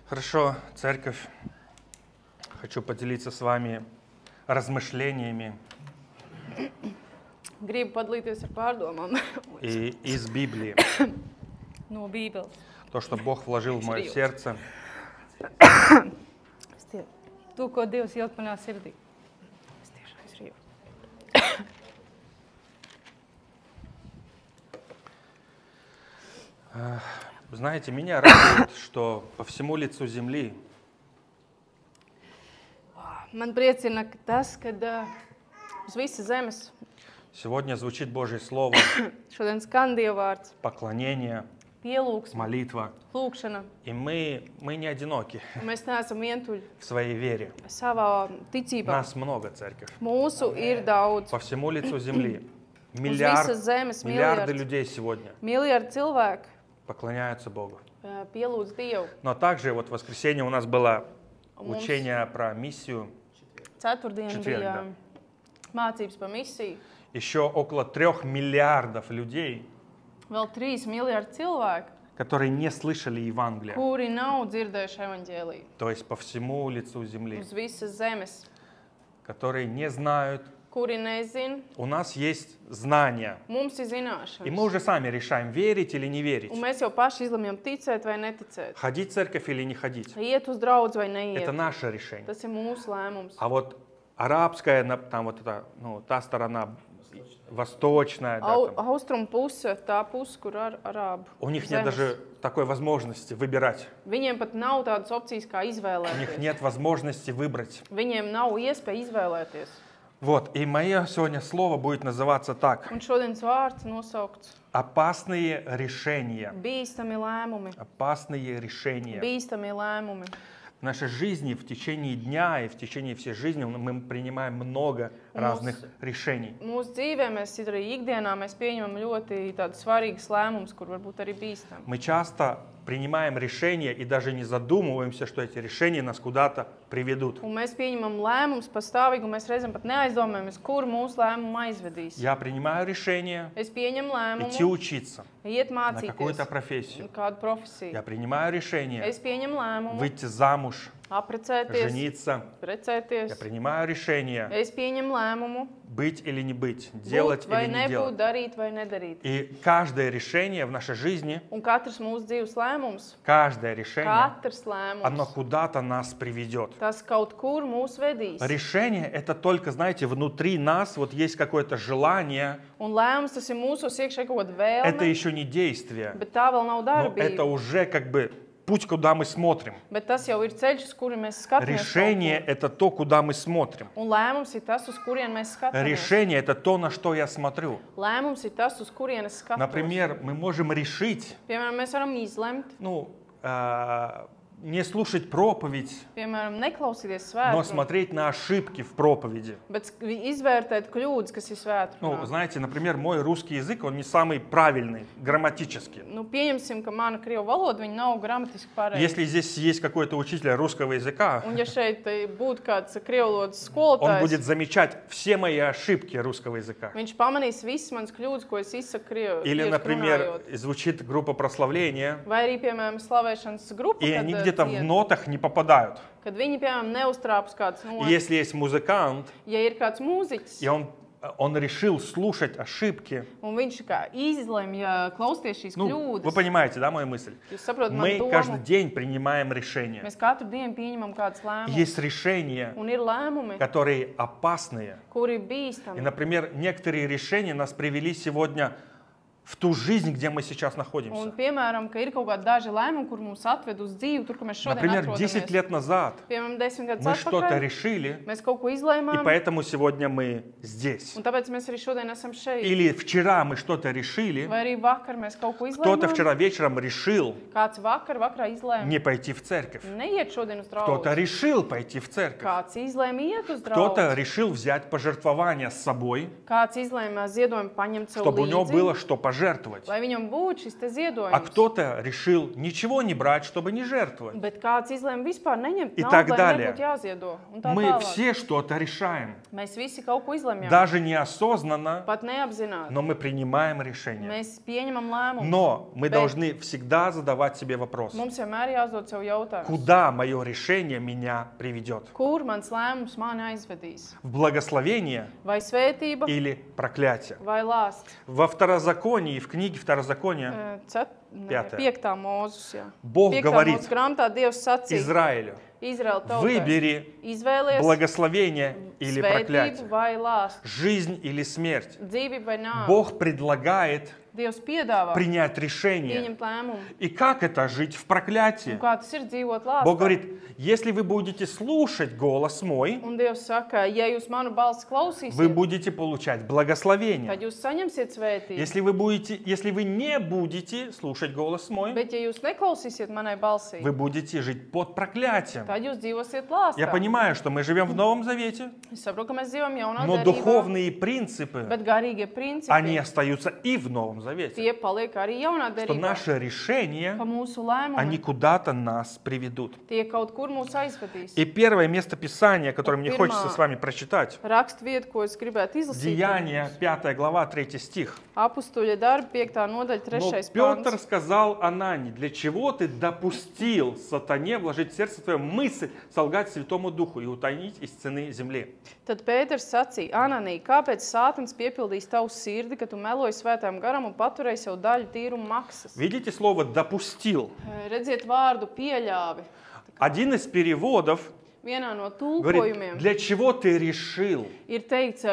Хорошо, церковь, хочу поделиться с вами размышлениями Gribu padalīties ar pārdomām из Библии. no Bībeles. То, что Бог вложил в мое сердце. To, ko Dievs ielika manā sirdī. Es tiešām izrīju. Знаете, меня радует, что по всему лицу земли Man priecina tas, ka uz visas zemes сегодня звучит Божье Слово, šodien skan Dieva vārds, поклонение, pielūgsme, молитва. lūgšana. И мы не одиноки Mēs neesam vientuļi в своей вере. savā ticībā. Нас много, церковь. Mūsu ir daudz. По всему лицу земли. Uz visas zemes Миллиарды людей сегодня miljardi cilvēku поклоняются Богу. pielūdz Dievu. Но также вот в воскресенье у нас было Mums учение про миссию. ceturtdien Četvrtdien, bija mācības par misiju. Еще около 3 миллиардов людей, Vēl 3 miljardi cilvēku, которые не слышали Евангелия. kuri nav dzirdējuši evaņģēliju. То есть по всему лицу земли. Uz visas zemes, Которые не знают. kuri nezin, У нас есть знания. mums ir И zināšanas. мы уже сами решаем, верить или не верить. Un mēs jau paši izlemjam ticēt vai neticēt. Ходить в церковь или не ходить. Iet uz draudzi vai Это neiet. наше решение. Tas ir mūsu lēmums. А вот арабская, там вот эта, та сторона, восточная, да, там, Austrum puse, tā puse, kur arābu у них нет zemes. даже такой возможности выбирать. Viņiem pat nav tādas opcijas, kā У них izvēlēties. нет возможности выбрать. Viņiem nav iespēja izvēlēties. Вот, и мое сегодня слово будет называться так. Un šodienas vārds nosaukts Опасные решения. bīstami lēmumi. Опасные решения. Bīstami lēmumi. В нашей жизни в течение дня и в течение всей жизни мы принимаем много разных решений. Mūsu dzīvē mēs arī ikdienā mēs pieņemam ļoti tādus svarīgus lēmumus, kur varbūt arī bīstami. Мы часто принимаем решения и даже не задумываемся, что эти решения нас куда-то приведут. Un mēs pieņemam lēmumus pastāvīgi, un mēs reizēm pat neaizdomājamies, kur mūsu lēmumu aizvedīs. Я принимаю решение Es pieņemu идти lēmumu, учиться iet на mācīties какую-то профессию. kādu profesiju. Я принимаю решение Es pieņemu lēmumu, выйти замуж, apprecēties, жениться. Я precēties. принимаю решение Es pieņemu lēmumu, быть или не быть, делать būt vai или не nebūt, делать. darīt vai nedarīt. И каждое решение в нашей жизни, Un katrs mūsu dzīves lēmums, каждое решение, katrs оно lēmums, куда-то нас приведет. tas kaut kur mūs vedīs. Решение – это только, знаете, внутри нас вот есть какое-то желание, Un lēmums tas ir mūsu iekšē kaut kāda это vēlme, еще не действие, bet tā vēl nav но это darbība. уже как бы путь, куда мы смотрим. Bet tas jau ir ceļš, uz kuru mēs skatāmies. Решение – это то, куда мы смотрим. Un lēmums ir tas, uz kurien mēs skatāmies. Решение – это то, на что я смотрю. Lēmums ir tas, uz kurien es skatos. Например, мы можем решить, Piemēram, mēs varam izlemt, не слушать проповедь, piemēram, neklausīties но svētru, смотреть на ошибки в проповеди. bet izvērtēt kļūdas, kas ir svētru. Ну, знаете, например, мой русский язык, он не самый правильный, грамматически. Nu, pieņemsim, ka mana krievu valoda viņa nav gramatiski pareiza. Если здесь есть какой-то учитель русского языка, Un ja šeit būtu kāds krievu valodas он будет skolotājs, замечать все мои ошибки русского языка. viņš pamanīs visas manas kļūdas, ko es izsaku krievu Или, например, runājot. звучит группа прославления, Vai arī, piemēram, slavēšanas grupa, и они kad, где-то в dzied, нотах не попадают. kad viņi, piemēram, neuztrāpus kāds И notis. если есть музыкант, Ja ir kāds mūziķis, и он решил слушать ошибки, un viņš kā izlemj klausties šīs ну, kļūdas, вы понимаете, да, мою мысль? jūs saprotat Мы manu каждый domu, день принимаем решения. mēs katru dienu pieņemam kādas lēmumus, Есть решения, un ir lēmumi, которые опасные. kuri ir И, bīstami. например, некоторые решения нас привели сегодня в ту жизнь, где мы сейчас Un, находимся. piemēram, ka ir kaut kādi daži lēmumi, kur mūs atved uz dzīvi, tur, kur mēs šodien Например, 10 atrodamies. лет назад Piemēram, 10 gadus мы что-то atpakaļ решили, mēs kaut ko и izlēmām, поэтому сегодня мы здесь. un tāpēc mēs arī šodien esam šeit. Или вчера мы что-то решили, Vai arī vakar mēs kaut ko кто-то izlēmām, вчера вечером решил kāds vakarā izlēma не пойти в церковь, neiet šodien uz кто-то draugu. решил пойти в церковь, Kāds izlēma iet uz кто-то draugu. решил взять пожертвования с собой, Kāds izlēma ziedojumu paņemt sev чтобы у него līdzi, было что пожертвовать. lai viņam būtu šis te А ziedojums. кто-то решил ничего не брать, чтобы не жертвовать. Bet kāds izlēma vispār neņemt И naudu, так lai далее. nebūtu jāziedo. Un tā Мы tālāk. все что-то решаем. Mēs visi kaut ko izlemjam, Даже неосознанно, pat neapzināti. но мы принимаем решение. Mēs pieņemam lēmumus. Но мы Bet должны всегда задавать себе вопрос. mums vienmēr jāuzdod sev jautājums. Куда мое решение меня приведет? Kur mans lēmums mani aizvedīs? В благословение Vai svētība, или проклятие? vai lāsts? Во Второзаконии, в книге Второзакония, Пятое. 5. mūzus, jā. Бог 5. говорит mūzus grāmatā Dievs sacīja Израилю: Izraēla tautai, выбери izvēlies благословение или svētību проклятие, vai lāstu, жизнь или смерть. dzīvību vai nāvi. Бог предлагает Dievs piedāvā принять решение. pieņemt lēmumu. И как это жить в проклятии? Un kā tas ir dzīvot lāstā? Бог говорит: если вы будете слушать голос мой, Un Dievs saka, ja jūs manu balsi вы klausīsiet, будете получать благословение. tad jūs saņemsiet svētību. Если вы не будете слушать голос мой, Bet ja jūs neklausīsiet manai balsī, вы будете жить под проклятием. tad jūs dzīvosiet lāstā. Я понимаю, что мы живем в Новом Завете, Es saprotu, ka mēs dzīvojam jaunā но derībā, духовные принципы, bet garīgie principi, они остаются и в Новом Завете. tie paliek arī jaunā Что derībā. наши решения, Ka mūsu они lēmumi куда-то нас приведут. tie kaut kur mūs aizvedīs. И первое место Писания, которое мне Pirmā хочется с вами прочитать, Rakstvieta, ko es gribētu izlasīt, Деяния, 5 глава, 3 стих. Apustuļa darbi, 5. nodaļa, Но 3. Петр pants. сказал Анане: для чего ты допустил сатане вложить в сердце твое мысль солгать Святому Духу и утаить из цены земли? Tad Pēters sacīja, Ananī, kāpēc Sātans piepildīs tavu sirdi, ka tu meloji svētām garam un paturēji sev daļu tīruma maksas? Видите слово «допустил»? Redziet vārdu pieļāvi. Один из переводов Vienā no говорит: tulkojumiem для чего ты решил? ir teikts,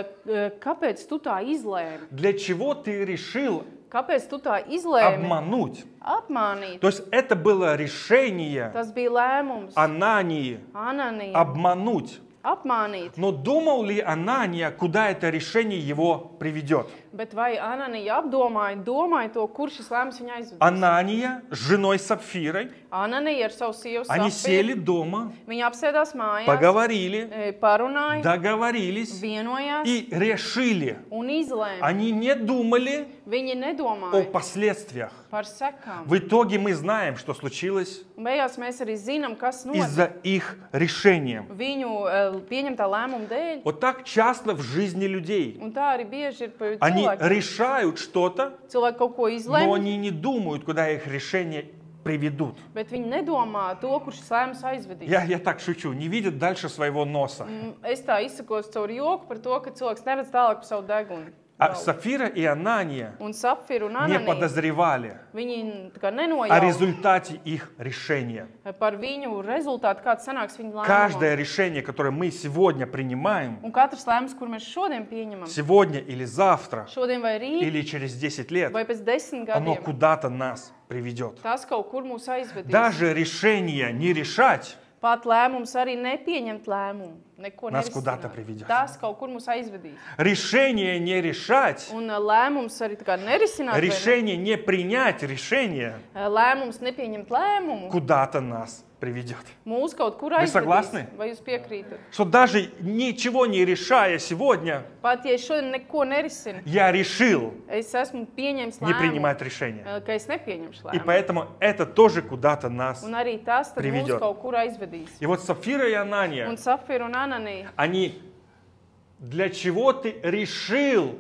kāpēc tu tā izlēmi? Для чего ты решил Kāpēc tu tā izlēmi обмануть? apmānīt? То есть это было решение Tas bija lēmums Анании Ananija обмануть. apmānīt. Но думал ли Анания, куда это решение его приведет? Bet vai Ananija domāja to, kur šis lēmums viņu aizvedīs? Анания с женой Сапфирой, Ananija ar savu sievu они сели Safīru, дома, viņi apsēdās mājās, поговорили, parunāja, договорились vienojās и решили. un izlēma. Они не думали Viņi о nedomāja последствиях. par sekām. В итоге мы знаем, что случилось Un beigās mēs arī zinām, kas notika из-за их решения. viņu pieņemtā lēmuma dēļ. Вот так часто в жизни людей. Un tā arī bieži ir par Они cilvēkiem. решают что-то, Cilvēki kaut ko но izlemj, они не думают, куда их решения приведут. bet viņi nedomā to, kur šis lēmums aizvedīs. Я так шучу, не видят дальше своего носа. Es tā izsakos caur joku par to, ka cilvēks neredz tālāk par savu degunu. А Сафира и Анания Un Safīra un не Ananija, подозревали viņi tā kā о nenojauta результате их решения. par viņu rezultātu, kāds sanāks viņu lēmumam. Каждое решение, которое мы сегодня принимаем, Un katrs lēmums, kur mēs šodien pieņemam, сегодня или завтра, šodien vai rīt, или через 10 лет, vai pēc 10 оно gadiem, куда-то нас приведет. tas kaut kur mūs aizvedīs. Даже решение не решать Pat lēmums arī nepieņemt lēmumu. Neko Нас куда-то nerisināt. приведет. Tas kaut kur mūs aizvedīs. решение не решать, Un lēmums arī tā kā nerisināt. vai ne? решение не принять решение Lēmums nepieņemt lēmumu. куда-то нас приведет. Mūs kaut kur Вы aizvedīs. согласны? Vai jūs piekrītat? Что даже ничего не решая сегодня, Pat ja es šodien neko nerisinu, я решил es esmu pieņēmis не lēmumu, принимать решение. ka es nepieņemšu И lēmumu. поэтому это тоже куда-то нас. Un arī tas tad Приведет. mūs kaut kur aizvedīs. И вот Сапфира и Анания, Un Safīra un Ananija, они для чего ты решил?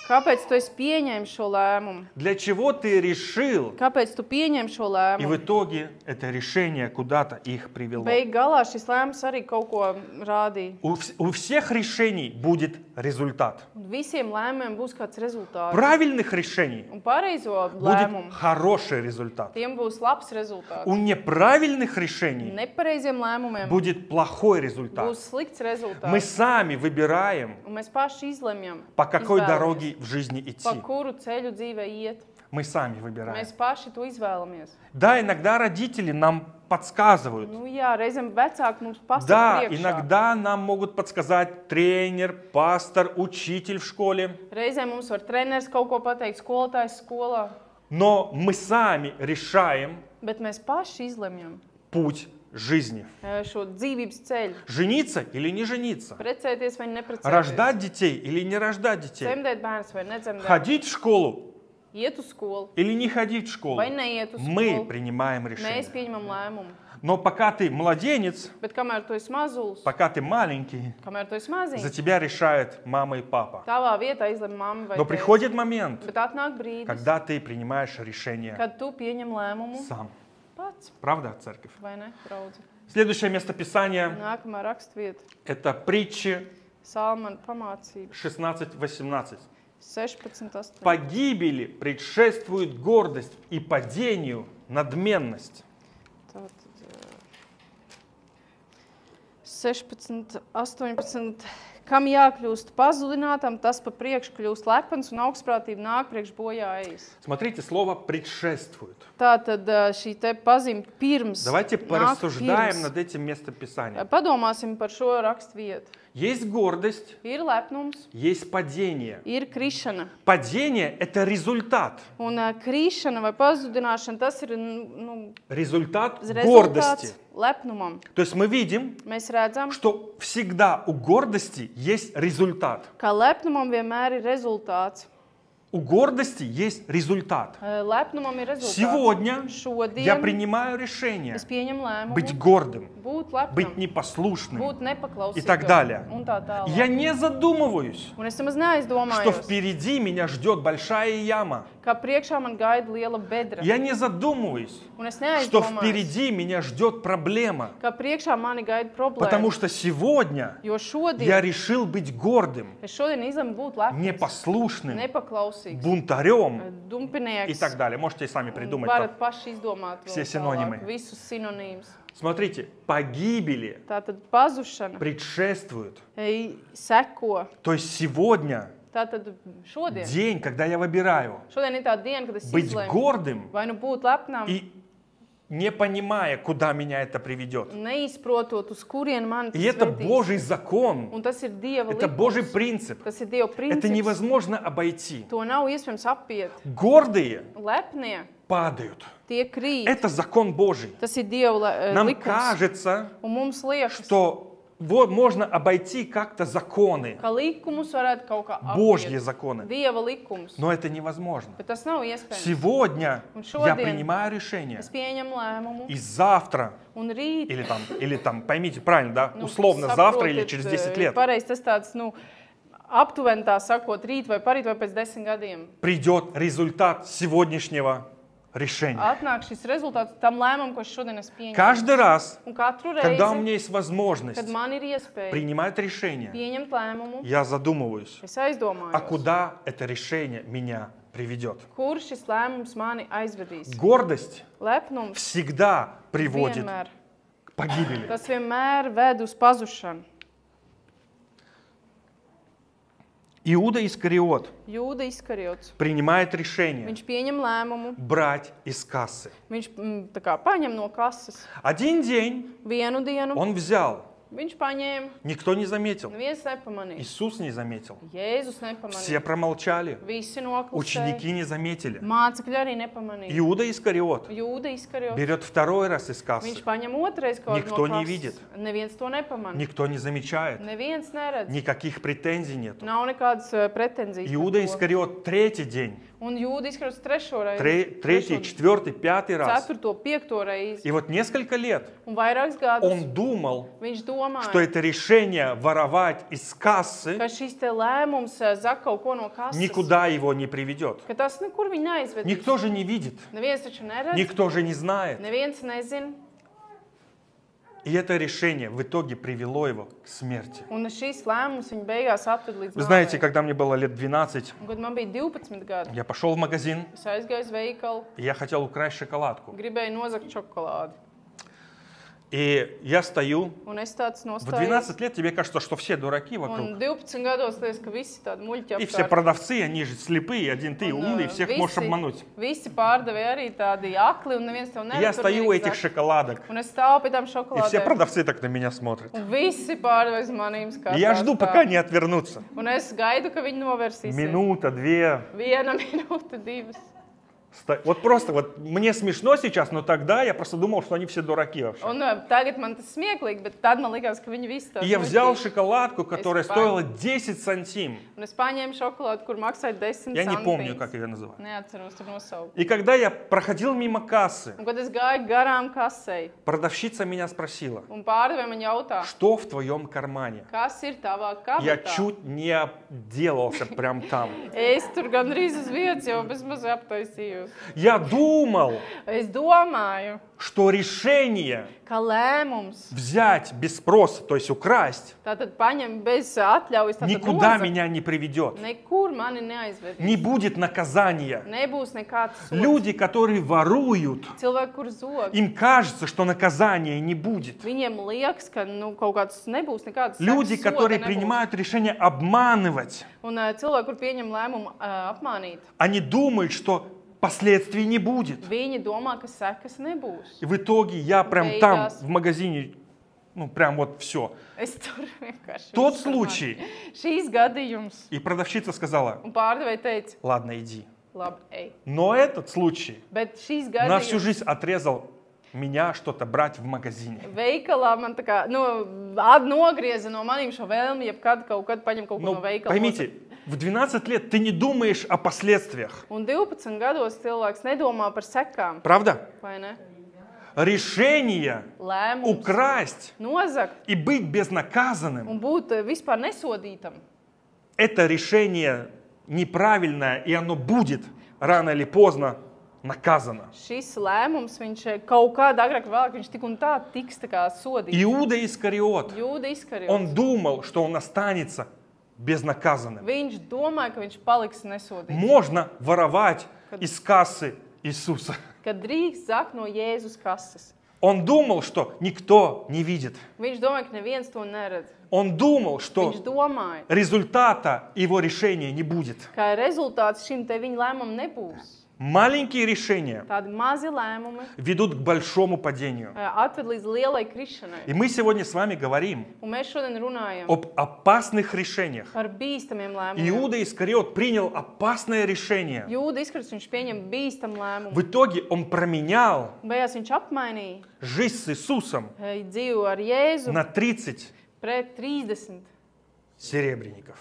kāpēc tu esi pieņēmis šo lēmumu? Для чего ты решил? Kāpēc tu pieņem šo И в lēmumu? итоге это решение куда-то их привело. Beig galā šis lēmums arī kaut ko rādīja. У всех решений будет результат. Un visiem lēmumiem būs kāds rezultāts. Правильных решений Un pareizo будет lēmumu, хороший результат. tiem būs labs rezultāts. У неправильных решений Nepareiziem lēmumiem будет плохой результат. būs slikts Мы rezultāts. сами выбираем, Un mēs paši izlemjam, по какой izvēlamies, дороге в жизни pa идти. kuru ceļu dzīvē iet. Мы сами выбираем. Mēs paši to izvēlamies. Да, иногда родители нам подсказывают. Nu jā, reizēm vecāki mums pasaka Да, priekšā. иногда нам могут подсказать тренер, пастор, учитель в школе. Reizēm mums var treneris kaut ko pateikt, skolotājs skolā. Но мы сами решаем Bet mēs paši izlemjam путь жизни. šo dzīvības ceļu. Жениться или не жениться? Precēties vai neprecēties. Рождать детей или не рождать детей? Dzemdēt bērnus vai nedzemdēt. Ходить в школу iet uz skolu или не ходить в школу, vai neiet uz мы skolu, принимаем mēs решение. pieņemam lēmumu. Но пока ты младенец, Bet kamēr tu esi mazulis, пока ты маленький, kamēr tu esi за maziņš, тебя решает мама и папа. tavā vietā izlem mamma vai Но tēvs. приходит момент, Bet atnāk brīdis, когда ты принимаешь решение kad tu pieņem lēmumu сам. pats, Правда, церковь? vai ne, draudzi? Следующее местописание Nākamā rakstvieta – это притчи - Salmana pamācība 16:18. 16.8. Погибели предшествует гордость и падению надменность. Tātad 16, 18. Kam jākļūst pazudinātam, tas pa priekšu kļūst lepns un augstprātība nāk priekš bojā ejas. Смотрите, слово «предшествует». Tātad šī te pazīme pirms. Давайте nāk порассуждаем pirms. над этим местописанием. Padomāsim par šo rakstvietu. Есть гордость, Ir lepnums, есть падение. ir krišana. Падение – это результат. Un krišana vai pazudināšana, tas ir Результат rezultāts гордости. lepnumam. То есть мы видим, Mēs redzam, что всегда у гордости есть результат. ka lepnumam vienmēr ir rezultāts. У гордости есть результат. Lepnumam ir rezultāts. Сегодня я Šodien принимаю решение es pieņemu lēmumu быть гордым, būt быть lepnam, непослушным. būt nepaklausīgam и так далее. un tā tālāk. Я не задумываюсь, Un es nemaz что neaizdomājos, впереди меня ждет большая яма. ka priekšā man gaida liela bedra. Я не задумываюсь, Un es что neaizdomājos, впереди меня ждет проблема. ka priekšā mani gaida Потому problēma. что сегодня Jo я šodien, решил быть гордым, es šodien izlemu būt lepns, непослушным, nepaklausīgs, бунтарем и dumpinieks. так далее. Можете и сами придумать. Varat paši izdomāt Все vēl синонимы. tālāk, visus sinonīmus. Смотрите, погибели Tātad pazušana предшествуют. seko. То есть сегодня Tātad šodien. день, когда я выбираю Šodien ir tā diena, kad es быть izlēmu гордым vai nu būt lepnam, и не понимая, куда меня это приведет. neizprotot, uz kurien man tas И это vedīs. Божий закон, Un tas ir Dieva это Божий likums. принцип. Tas ir Dieva Это princips. невозможно обойти. To nav iespējams apiet. Гордые Lepnie, падают. tie krīt. Это закон Божий. Tas ir Dieva Нам likums. кажется, Un mums liekas, что вот можно обойти как-то законы, ka likumus varētu kaut kā Божьи apiet. законы. Dieva likums. Но это невозможно. Bet tas nav iespējams. Сегодня Un я šodien принимаю решение. es pieņemu lēmumu. И завтра, Un rīt, или там, поймите правильно, да, условно, завтра или через 10 лет, Pareizi, tas tāds, aptuveni tā sakot, rīt vai parīt vai pēc 10 gadiem. придет результат сегодняшнего решения. Atnāk šis rezultāts tam lēmumam, ko es šodien esmu pieņēmis. Каждый раз, Un katru когда у reizi, меня есть возможность kad man ir iespēja принимать решение, pieņemt lēmumu, я задумываюсь, es а aizdomājos, куда это решение меня приведет. kur šis lēmums mani aizvedīs. Гордость Lepnums всегда приводит vienmēr. к погибели. Tas vienmēr ved uz pazušanu. Иуда Искариот Jūda Iskariots. принимает решение Viņš pieņem lēmumu, брать из кассы. viņš tā kā paņem no kases. Один день Vienu dienu он взял, viņš paņēma, никто не заметил. neviens nepamanīja. Иисус не заметил. Jēzus Все nepamanīja. промолчали. Visi noklusēja. Ученики не заметили. Mācekļi arī nepamanīja. Иуда Искариот Jūda Iskariots. берет второй раз из кассы. Viņš paņem otrais kaut Никто no не kases. видит. Neviens to nepamanīja. Никто не замечает. Neviens neredz. Никаких претензий нет. Nav nekādas pretenzijas. par Иуда to. Искариот третий день, Un Jūda Iskariots trešo reizi. третий, четвертый, пятый раз. Ceturto, piekto reizi. И вот несколько лет Un vairākus gadus он думал, viņš что domāja, это решение воровать из кассы ka šis te lēmums zak kaut ko no kases. никуда его не приведет. Ka tas nekur viņu neaizvedīs. Никто же не видит, Neviens taču neredz. никто же не знает. Neviens nezin. И это решение в итоге привело его к смерти. Un šīs lēmums viņu beigās atved līdz Вы знаете, nāvei. когда мне было лет 12, Un, kad man bija 12 gadi, я пошел в магазин, es aizgāju uz veikalu, и я хотел украсть шоколадку. gribēju nozagt šokolādi. И я стою. Un es tāds В nostājos. 12 лет тебе кажется, что все дураки Un вокруг. 12 gados liekas, ka visi tādi muļķi И все apkārt. продавцы, они же слепые, один ты умный, всех можешь обмануть. Visi pārdevēji arī tādi akli, un neviens tev И я nevar tur стою у nieko этих zakt. шоколадок, Un es stāvu pie tām и все šokolādēm. продавцы так на меня смотрят. Un visi pārdevēji uz manīm skatās. И я жду, tā. пока не отвернутся. Un es gaidu, ka viņi novērsīsies. Минута, две. Viena minūte, divas. Вот просто, вот мне смешно сейчас, но тогда я просто думал, что они все дураки вообще. Un tagad man tas smieklīgi, bet tad man likās, ka viņi visi И я tādi взял muļķīgi. шоколадку, которая стоила 10 сантим. Un es paņēmu šokolādi, kur maksāja 10 Я не помню, centus. как ее называют. Neatceros tur nosaukumu. И когда я проходил мимо кассы, Un, kad es gāju garām kasei, продавщица меня спросила, un pārdevēja man jautā, что в твоем кармане? kas ir tavā Я kabatā? чуть не обделался прям там. Es tur gandrīz uz vietas jau bezmaz aptaisījos. Я думал, Es domāju, что решение ka lēmums взять без спроса, то есть украсть, tātad paņem bez atļaujas, tātad никуда nozagt, меня не приведет. nekur mani neaizvedīs. Не будет наказания. Nebūs nekāds sots. Люди, которые воруют, Cilvēki, kur zog, им кажется, что наказания не будет. viņiem liekas, ka kaut kāds nebūs nekāds Люди, sekas, которые soda nebūs. принимают решение обманывать, Un cilvēki, kur pieņem lēmumu apmānīt, они думают, что последствий не будет. viņi domā, ka sekas nebūs. И в итоге я прям там, в магазине, ну прям вот все. Es tur vienkārši Тот visu случай. domāju. Šīs gadījums. И продавщица сказала, Un pārdevēja teica, ладно, иди. labi, ej. Но этот случай Bet šīs на всю gadījums жизнь отрезал меня что-то брать в магазине. veikalā man tā kā, nogrieza no manīm šo vēlmi, jebkad kaut kad paņem kaut ko Но no veikala. поймите, в 12 лет ты не думаешь о последствиях. Un 12 gados cilvēks nedomā par sekām, Правда? vai ne? Решение Lēmums украсть nozagt и быть безнаказанным un būt vispār nesodītam. – это решение неправильное, и оно будет рано или поздно наказано. Šis lēmums, viņš kaut kādā agrāk vai vēlāk, viņš tik un tā tiks tā kā sodīts. Иуда Искариот, Jūda izkarjots. он думал, что он останется безнаказанным. Viņš domāja, ka viņš paliks nesodīts. Можно воровать из кассы Иисуса. Kad drīkst zakt no Jēzus kases. Он думал, что никто не видит. Viņš domāja, ka neviens to neredz. Он думал, что Viņš domāja, результата его решения не будет. ka rezultāts šim te viņa lēmumam nebūs. Маленькие решения Tādi mazi lēmumi ведут к большому падению. atved līdz lielai krišanai. И мы сегодня с вами говорим Un mēs šodien runājam об опасных решениях. par bīstamiem lēmumiem. Иуда Искариот принял опасное решение. Jūda izkrits, viņš pieņem bīstam lēmumu. В итоге он променял Beigās viņš apmainīja жизнь с Иисусом dzīvu ar Jēzu на 30 pret 30 серебряников.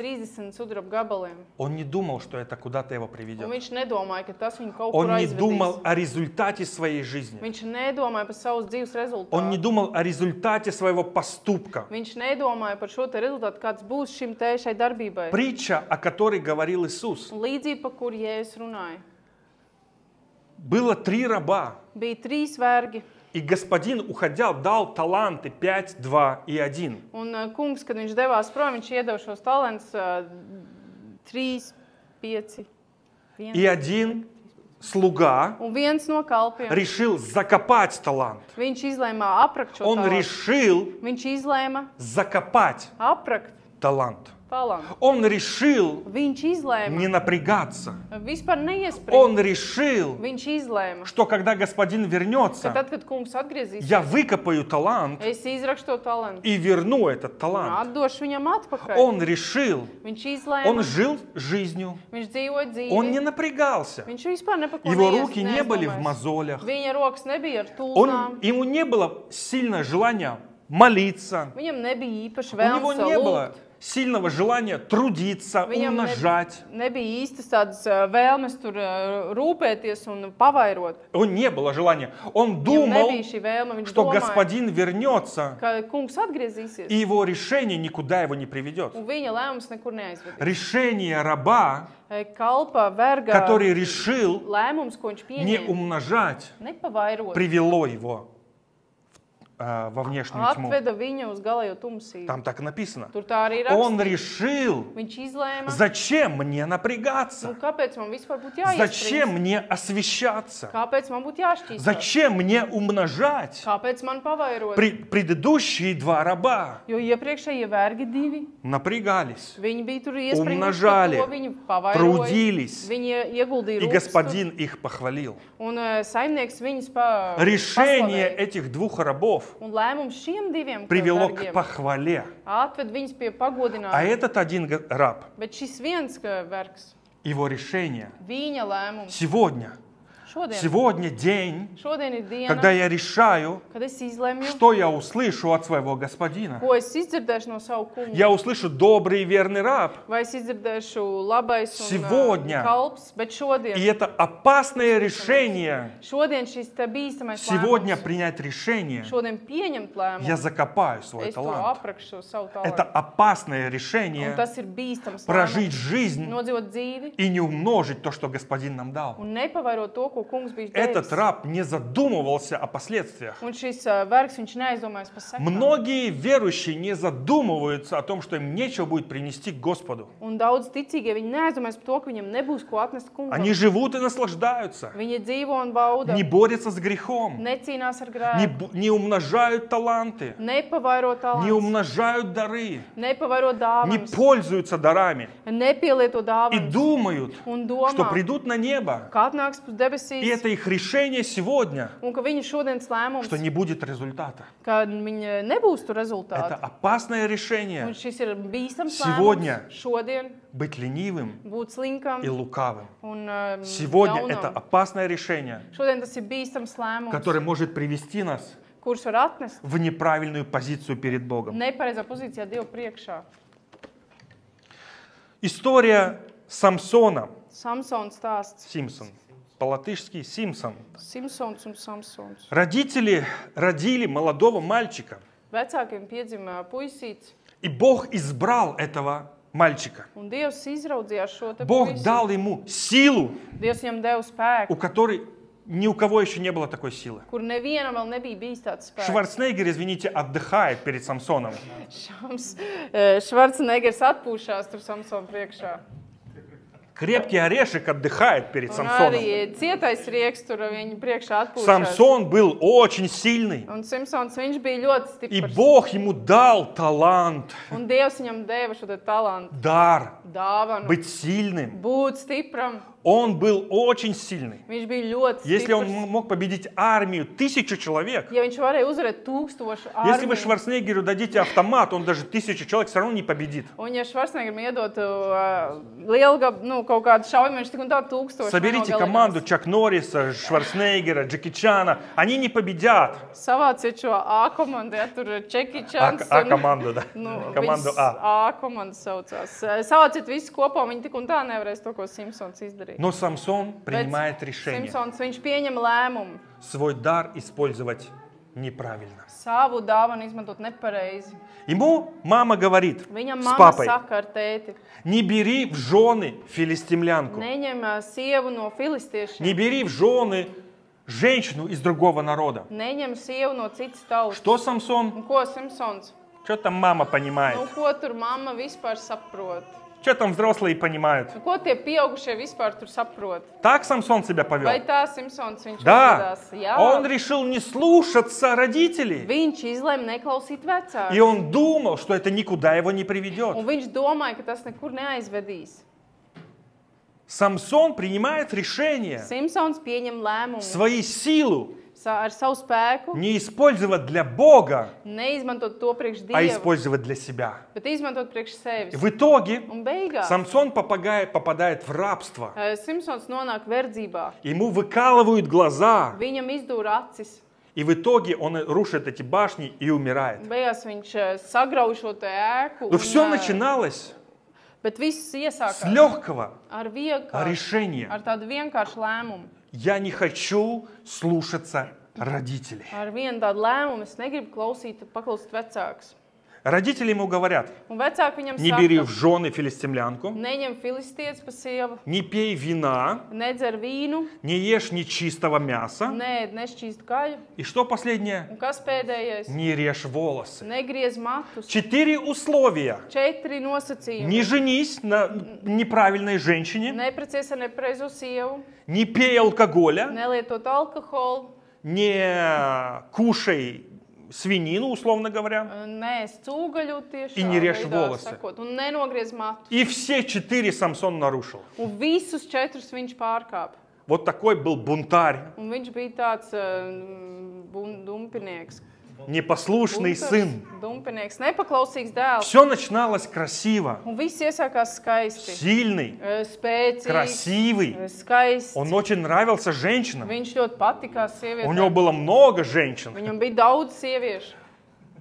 sudraba gabaliem. Он не думал, что это куда-то его Un приведет. viņš nedomāja, ka tas viņu kaut kur Он не думал aizvedīs. о результате своей жизни. Viņš nedomāja par savas dzīves Он не rezultātu. думал о результате своего поступка. Viņš nedomāja par šo te rezultātu, kāds būs šai darbībai. Притча, о которой говорил Иисус. Un līdzība, par kur Jēzus runāja. Было 3 раба, Bija 3 vergi. и господин, уходя, дал таланты 5, 2 и 1. Un kungs, kad viņš devās prom, viņš iedeva šos talantus 3, 5, 1. И один слуга Un viens no kalpiem. решил закопать талант. Viņš izlēma aprakt šo Он talantu. решил Viņš izlēma закопать aprakt талант. talantu. Он решил Viņš izlēma не напрягаться. vispār neiespriest. Он решил, Viņš izlēma, что когда господин ka вернется, tad, kad kungs atgriezīsies, я выкопаю талант es izrakstu to talantu и верну этот un талант. atdošu viņam atpakaļ. Он решил, Viņš он izlēma, жил жизнью, viņš dzīvoja dzīvi. он не напрягался. Viņš vispār ne par ko Его руки не были в neaizdomājās. мозолях. Viņa rokas nebija ar tūlām. Ему не было сильное желание молиться. Viņam nebija īpaši У него vēlmes не было lūgt. сильного желания трудиться, Viņam умножать. nebija īstas tādas vēlmes tur rūpēties un pavairot. Не было желания. Он Viņam думал, nebija šī vēlme. Viņš что domāja, господин вернется, ka kungs atgriezīsies. и его решение никуда его не приведет. Un viņa lēmums nekur neaizvedīs. Решение раба, Kalpa, verga который решил lēmums, ko viņš не pieņēma, умножать, nepavairot. привело его во внешнюю тьму. Atveda viņu uz galējo tumsību. Там так написано. Tur tā arī Он rakstīts. решил, Viņš izlēma, зачем мне nu, напрягаться? kāpēc man vispār būtu Зачем jāiespriezt? мне освещаться? Kāpēc man būtu jāšķīst? Зачем мне умножать? Kāpēc man pavairot? Предыдущие 2 раба Jo iepriekšējie vergi divi, напрягались, viņi bija tur iesprieduši Умножали, par to, viņi pavairoja, трудились, viņi ieguldīja и rūpes господин их похвалил. tur, un saimnieks viņus Решение paslavēja. этих 2 рабов Un lēmums šiem diviem привело к vergiem похвале. atved viņus pie А pagodinājuma. этот один раб, Bet šis viens vergs, его решение viņa lēmums сегодня Сегодня день, Šodien ir diena, когда я решаю, kad es izlemju, что я услышу от своего господина. ko es izdzirdēšu no savu kungu. Я услышу добрый и верный раб. Vai es izdzirdēšu labais un Сегодня. kalps, bet šodien, И это опасное решение. šodien šis te bīstamais Сегодня lēmums, принять решение. šodien pieņemt Я lēmumu, закопаю свой es to талант. aprakšu savu Это talantu. опасное Un решение tas ir bīstams прожить lēmums, жизнь nodzīvot dzīvi и не умножить то, что господин нам дал. un nepavarot to, ko kungs bija Этот devis. раб не задумывался о последствиях. Un šis vergs, viņš neaizdomājas par sekām. Многие верующие не задумываются о том, что им нечего будет принести к Господу. Un daudz ticīgie, viņi neaizdomājas par to, ka viņam nebūs ko atnest kungam. Они живут и наслаждаются, Viņi dzīvo un bauda, не борются с грехом, necīnās ar не, grēku, не умножают таланты, nepavairo не talantus, умножают дары, nepavairo не dāvanas, пользуются дарами nepielieto и dāvanas думают, un что domā, придут на небо. ka atnāks uz И debesīs это их решение сегодня, un ka viņa šodienas lēmums, что не будет результата. ka viņa nebūs tur Это rezultāti. опасное Un решение šis ir bīstams Сегодня. lēmums šodien быть ленивым būt slinkam и лукавым. un Сегодня ļaunam. это опасное решение, Šodien tas ir bīstams lēmums, которое может привести нас kurš var atnest в неправильную позицию перед Богом. nepareizā pozīcijā Dievu priekšā. История Самсона, Samsons stāsts. Симпсон, по-латышски Симпсон. Simpsons un Samsons. Родители родили молодого мальчика, Vecākiem piedzima puisīts, и Бог избрал этого мальчика. un Dievs izraudzījās šo te Бог puisi. дал ему силу, Dievs viņam deva у spēku, которой ни у кого еще не было такой силы. kur nevienam vēl nebija bijis tāds spēks. Шварценеггер, извините, отдыхает перед Самсоном. Švarcenegers atpūšās tur Samsona priekšā. Крепкий орешек отдыхает перед Un Самсоном. arī cietais rieks tur viņa priekšā atpūšās. Самсон был очень сильный, Un Simpsons, viņš bija ļoti и stiprs. Бог ему дал талант, Un Dievs viņam deva šo te talantu, дар, dāvanu, быть сильным. būt stipram. Он был очень сильный. Viņš bija ļoti Если он stiprs. мог победить армию 1000 человек, Ja viņš varēja uzvarēt 1000 если вы armiju, Шварценеггеру дадите автомат, он даже 1000 человек все равно не победит. un ja Švarcenegeram iedotu lielu, kaut kādu šaujumu, viņš tik un tā 1000 Соберите команду Чак Норриса, Шварценеггера, Джеки Чана. Они не победят. Savāciet šo A komandu, ja tur Čeki Čans. А-команду, да. Nu, Команду viņas А. A komanda saucās. Savāciet visu kopā, viņi tik un tā nevarēs to, ko Simpsons izdarīja. Но Самсон Bet принимает решение Simpsons, viņš pieņem lēmumu свой дар использовать неправильно. savu dāvanu izmantot nepareizi. Ему мама говорит Viņam с mamma папой: saka ar tēti, не бери в жены филистимлянку, neņem sievu no filistiešiem, не бери в жены женщину из другого народа. neņem sievu no citas tautas. Что Самсон? Un ko Simpsons? Что там мама понимает? Nu, ko tur mamma vispār saprot? Что там взрослые понимают? Nu, ko tie pieaugušie vispār tur saprot? Так Самсон себя Vai повел? tā Simpsons viņš Да, uzvedās? Jā. он решил не слушаться родителей. Viņš izlēma neklausīt И vecākus. он думал, что это никуда его не приведет. Un viņš domāja, ka tas nekur neaizvedīs. Самсон принимает решение Simpsons pieņem lēmumu свою силу ar savu spēku, не использовать для Бога, neizmantot to priekš а Dieva, использовать для себя. bet izmantot priekš И sevis. в итоге Un beigās Самсон попадает в рабство. Simpsons nonāk verdzībā. Ему выкалывают глаза. Viņam izdūra acis. И в итоге он рушит эти башни и умирает. Beigās viņš sagrauj šo te ēku. Но все начиналось Bet viss с iesākās легкого ar vienkāršu, решения. ar tādu vienkāršu lēmumu. Я не хочу слушаться родителей. Ar vienu tādu lēmumu es negribu paklausīt vecākus. Родители ему говорят: Un vecāki viņam не бери в saka, жены филистимлянку, neņem filistietis pa sievu, не пей вина, nedzer vīnu, не ешь нечистого мяса. neēd nešķīstu gaļu. И что последнее? Un kas pēdējais? Не режь волосы. Negriez matus. 4 условия. 4 nosacījumi. Не женись на неправильной женщине, Neprecies ar nepareizo sievu, не пей алкоголя, nelietot alkoholu, не кушай свинину, условно говоря. neēst cūgaļu tieši И не режь волосы. sakot, un nenogriez matus. И все 4 Самсон нарушил. Un visus 4 viņš pārkāpa. Вот такой был бунтарь. Un viņš bija tāds dumpinieks. непослушный сын. Dumpinieks, nepaklausīgs dēls. Все начиналось красиво, Un viss iesākās skaisti. сильный, Spēcīgs, красивый. skaists. Он очень нравился женщинам. Viņš ļoti patikās У него sievietēm. было много женщин. Viņam bija daudz sieviešu.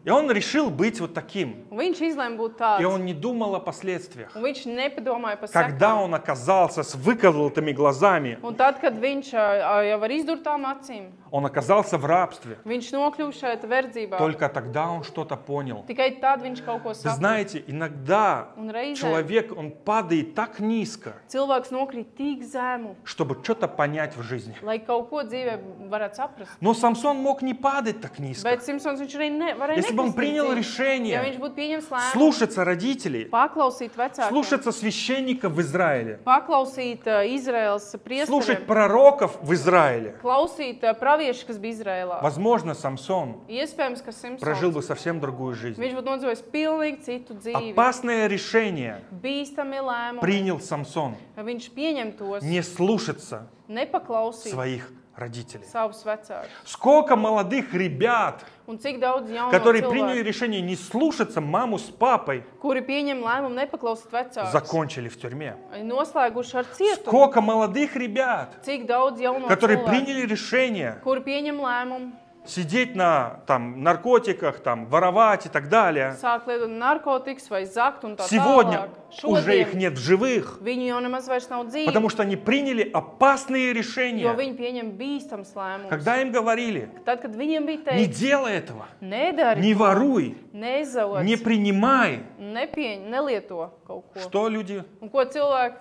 И он решил быть вот таким. Un viņš izlēma būt И tāds. он не думал о последствиях. Un viņš nepadomāja par Когда sekām. он оказался с выколотыми глазами, Un tad, kad viņš jau ar izdurtām acīm, он оказался в рабстве. viņš nokļuva šeit verdzībā. Только тогда он что-то понял. Tikai tad viņš kaut ko Вы saprata. знаете, иногда Un reizē человек, он падает так низко, cilvēks nokrīt tik zemu, чтобы что-то понять в жизни. lai kaut ko dzīvē varētu saprast. Но Самсон мог не падать так низко. Bet Simpsons viņš arī varēja Если бы он nekustīt принял dzīvi. Ja решение viņš būtu pieņems lēmumu, слушаться родителей, paklausīt vecākiem, слушаться священников в Израиле, paklausīt Izraels слушать priesteriem, пророков в Израиле, klausīt pravieši, kas bija Izraēlā. возможно, Самсон Iespējams, ka прожил Simpsons бы совсем другую жизнь. viņš būtu nodzīvojis pilnīgi citu dzīvi. Опасное решение Bīstami lēmumi. принял Самсон Viņš pieņem tos, не слушаться nepaklausīt своих родителей. savus vecākus. Сколько молодых ребят, Un cik daudz jaunu которые приняли cilvēku, решение не слушаться маму с папой, kuri pieņem lēmumu nepaklausīt vecākus, закончили в тюрьме. noslēguši ar cietumu. Сколько молодых ребят, Cik daudz jaunu которые cilvēku, приняли решение kuri pieņem lēmumu, сидеть на там, наркотиках, там, воровать и так далее. sāk lietot narkotikas vai zakt un tā Сегодня tālāk. уже их Šodien нет в живых, viņu jau nemaz vairs nav dzīvi, потому что они приняли опасные jo решения. viņi pieņem bīstams lēmumus. Когда им говорили, Tad, kad viņiem bija не teikts, делай этого, nedari, не воруй, nezaudz, не принимай, nelieto kaut ko. что люди, Un ko cilvēki?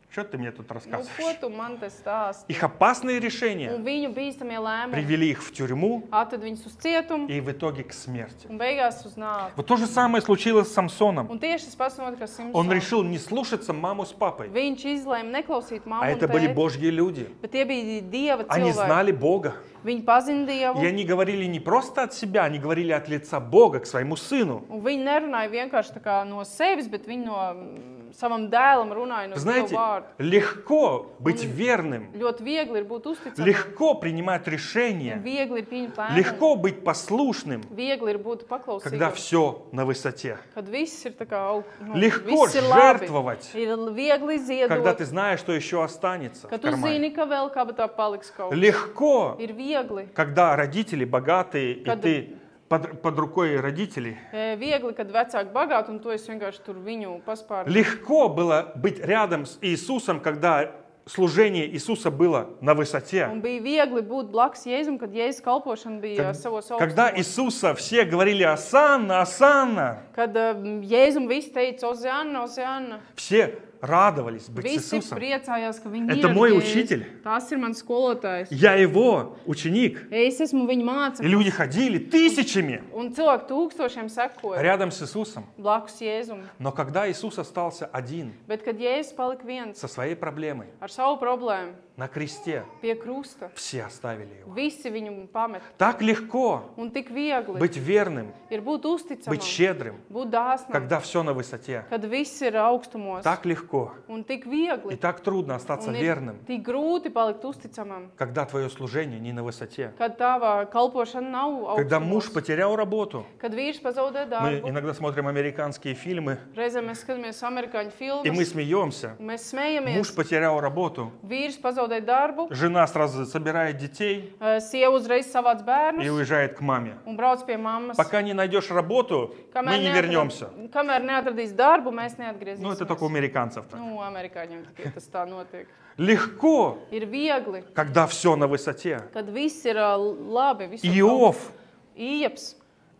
что ты мне тут Nu, ko рассказываешь? tu man te stāsti? Их опасные Un решения viņu bīstamie lēmumi привели их в тюрьму atved viņus uz cietumu и в итоге к смерти. un beigās uz nāvi. Вот то же самое случилось с Самсоном. Un tieši tas pats notika Он Simpsonam. решил не слушаться маму с папой, Viņš izlēma neklausīt mammu а un это были tēti, Божьи люди. bet tie bija Dieva Они cilvēki. знали Бога. Viņi pazina Dievu, И они говорили не просто от себя, они говорили от лица Бога к своему сыну. un viņi nerunāja vienkārši tā kā no sevis, bet viņi no savam dēlam runāja no Вы Dieva знаете, vārda. легко быть верным, Ļoti viegli ir būt uzticamam, легко принимать решения, viegli ir pieņemt lēmumu, легко быть послушным, viegli ir būt когда paklausīgam, все на высоте. kad viss ir tā kā Легко viss ir labi. жертвовать, Ir viegli когда ziedot, ты знаешь, что еще останется ka в tu кармане. zini, ka vēl kabatā paliks kaut kas. Легко, Ir viegli. когда родители богатые, и Kad- ты под рукой родителей. Viegli, kad vecāki bagāti un tu esi vienkārši tur viņu paspārnē. Легко было быть рядом с Иисусом, когда служение Иисуса было на высоте. Un bija viegli būt blakus Jēzum, kad Jēzus kalpošana bija savos Когда augstumos. Иисуса все говорили «Осанна, Осанна», Kad Jēzum visi teica Ozeanna, Ozeanna. все радовались быть с Visi Иисусом. priecājās, ka viņi Это ir мой Jēzus. учитель. Tas ir mans skolotājs. Я его ученик. Es esmu viņa И māceklis. люди ходили тысячами Un cilvēki tūkstošiem sekoja рядом с Иисусом. blakus Jēzum. Но когда Иисус остался один Bet, kad Jēzus palika viens со своей проблемой ar savu problēmu на кресте, pie krusta, все оставили его. visi viņu pamet. Так легко Un tik viegli быть верным, ir būt uzticamam, быть щедрым, būt dāsnam, когда все на высоте. kad viss ir augstumos. Так легко Un tik и viegli. так трудно остаться Un ir верным, tik grūti palikt uzticamam, когда твое служение не на высоте. kad tava kalpošana nav Когда муж augstumos. потерял работу. Kad vīrs pazaudē Мы darbu, иногда смотрим американские фильмы, reizēm mēs skatāmies amerikāņu и мы filmas, смеемся. mēs Муж smejamies, потерял работу, vīrs pazaudē darbu, жена сразу собирает детей sieva uzreiz savāc и bērnus уезжает к маме. un brauc pie mammas. Пока не найдешь работу, мы не вернемся. Kamēr neatradīs darbu, mēs Ну, это только у neatgriezīsimies. американцев так. Nu, amerikāņiem tikai tas tā notiek. Легко, Ir viegli, когда все на высоте. kad viss ir labi. Viss ir Иов, Ieps,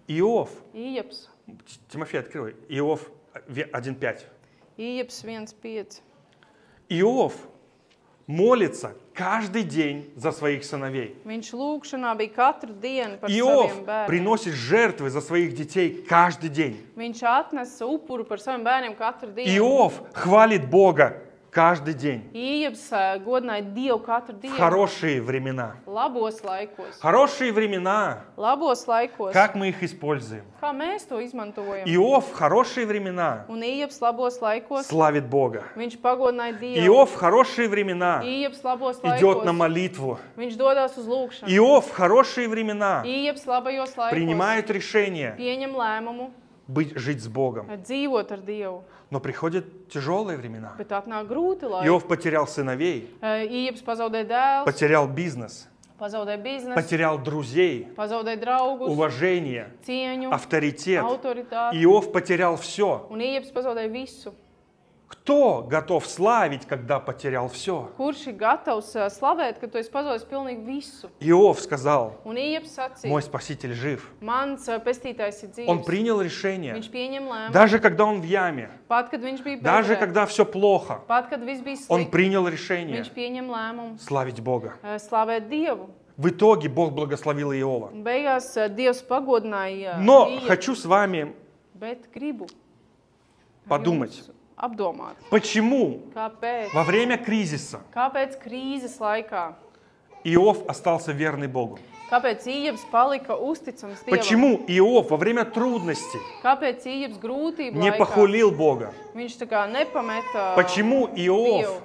Иов, Ieps, Тимофей, открой, Иов 1.5. Ieps 1,5. Иов молится каждый день за своих сыновей. Viņš lūgšanā bija katru dienu par Иов saviem bērniem. приносит жертвы за своих детей каждый день. Viņš atnesa upuru par saviem bērniem katru dienu. Иов хвалит Бога каждый день, Ījabs godināja Dievu katru в dienu, хорошие времена. labos laikos. Хорошие времена, Labos laikos. как мы их используем. Kā mēs to izmantojam? Иов в хорошие времена Un Ījabs labos laikos, славит Бога. viņš pagodināja Dievu. Иов в хорошие времена Ījabs labos идет на laikos, молитву. viņš dodas uz lūgšanu. Иов в хорошие времена Ījabs labajos laikos принимает решение pieņem lēmumu жить с Богом. dzīvot ar Dievu. Но приходят тяжелые времена. Bet atnāk grūti laiki. Иов потерял сыновей, Ījabs pazaudēja dēlus, потерял бизнес, pazaudēja biznesu, потерял друзей, pazaudēja draugus, уважение, cieņu, авторитет. autoritāti. Иов потерял все. Un Ījabs pazaudēja visu. Кто готов славить, когда потерял все? Kurš ir gatavs slavēt, ka tu esi pazaudējis pilnīgi visu? Иов сказал, Un Ījabs sacīja, мой Спаситель жив. mans pestītājs ir Он dzīvs. принял решение, Viņš pieņem lēmumu. даже когда он в яме, Pat, kad viņš bija даже bedrē, когда все плохо, pat, kad viss bija он slikti, принял решение viņš pieņem lēmumu славить Бога. slavēt Dievu. В итоге Бог благословил Иова. Un beigās Dievs pagodināja Но Ījabu, хочу с вами bet gribu подумать, jums apdomāt, почему kāpēc. во время кризиса Kāpēc krīzes laikā? Иов остался верный Богу? Kāpēc Ījabs palika uzticams Dievam? Почему Иов во время трудностей Kāpēc Ījabs grūtību не laikā похулил Бога? viņš tā kā nepameta Почему Dievu? Иов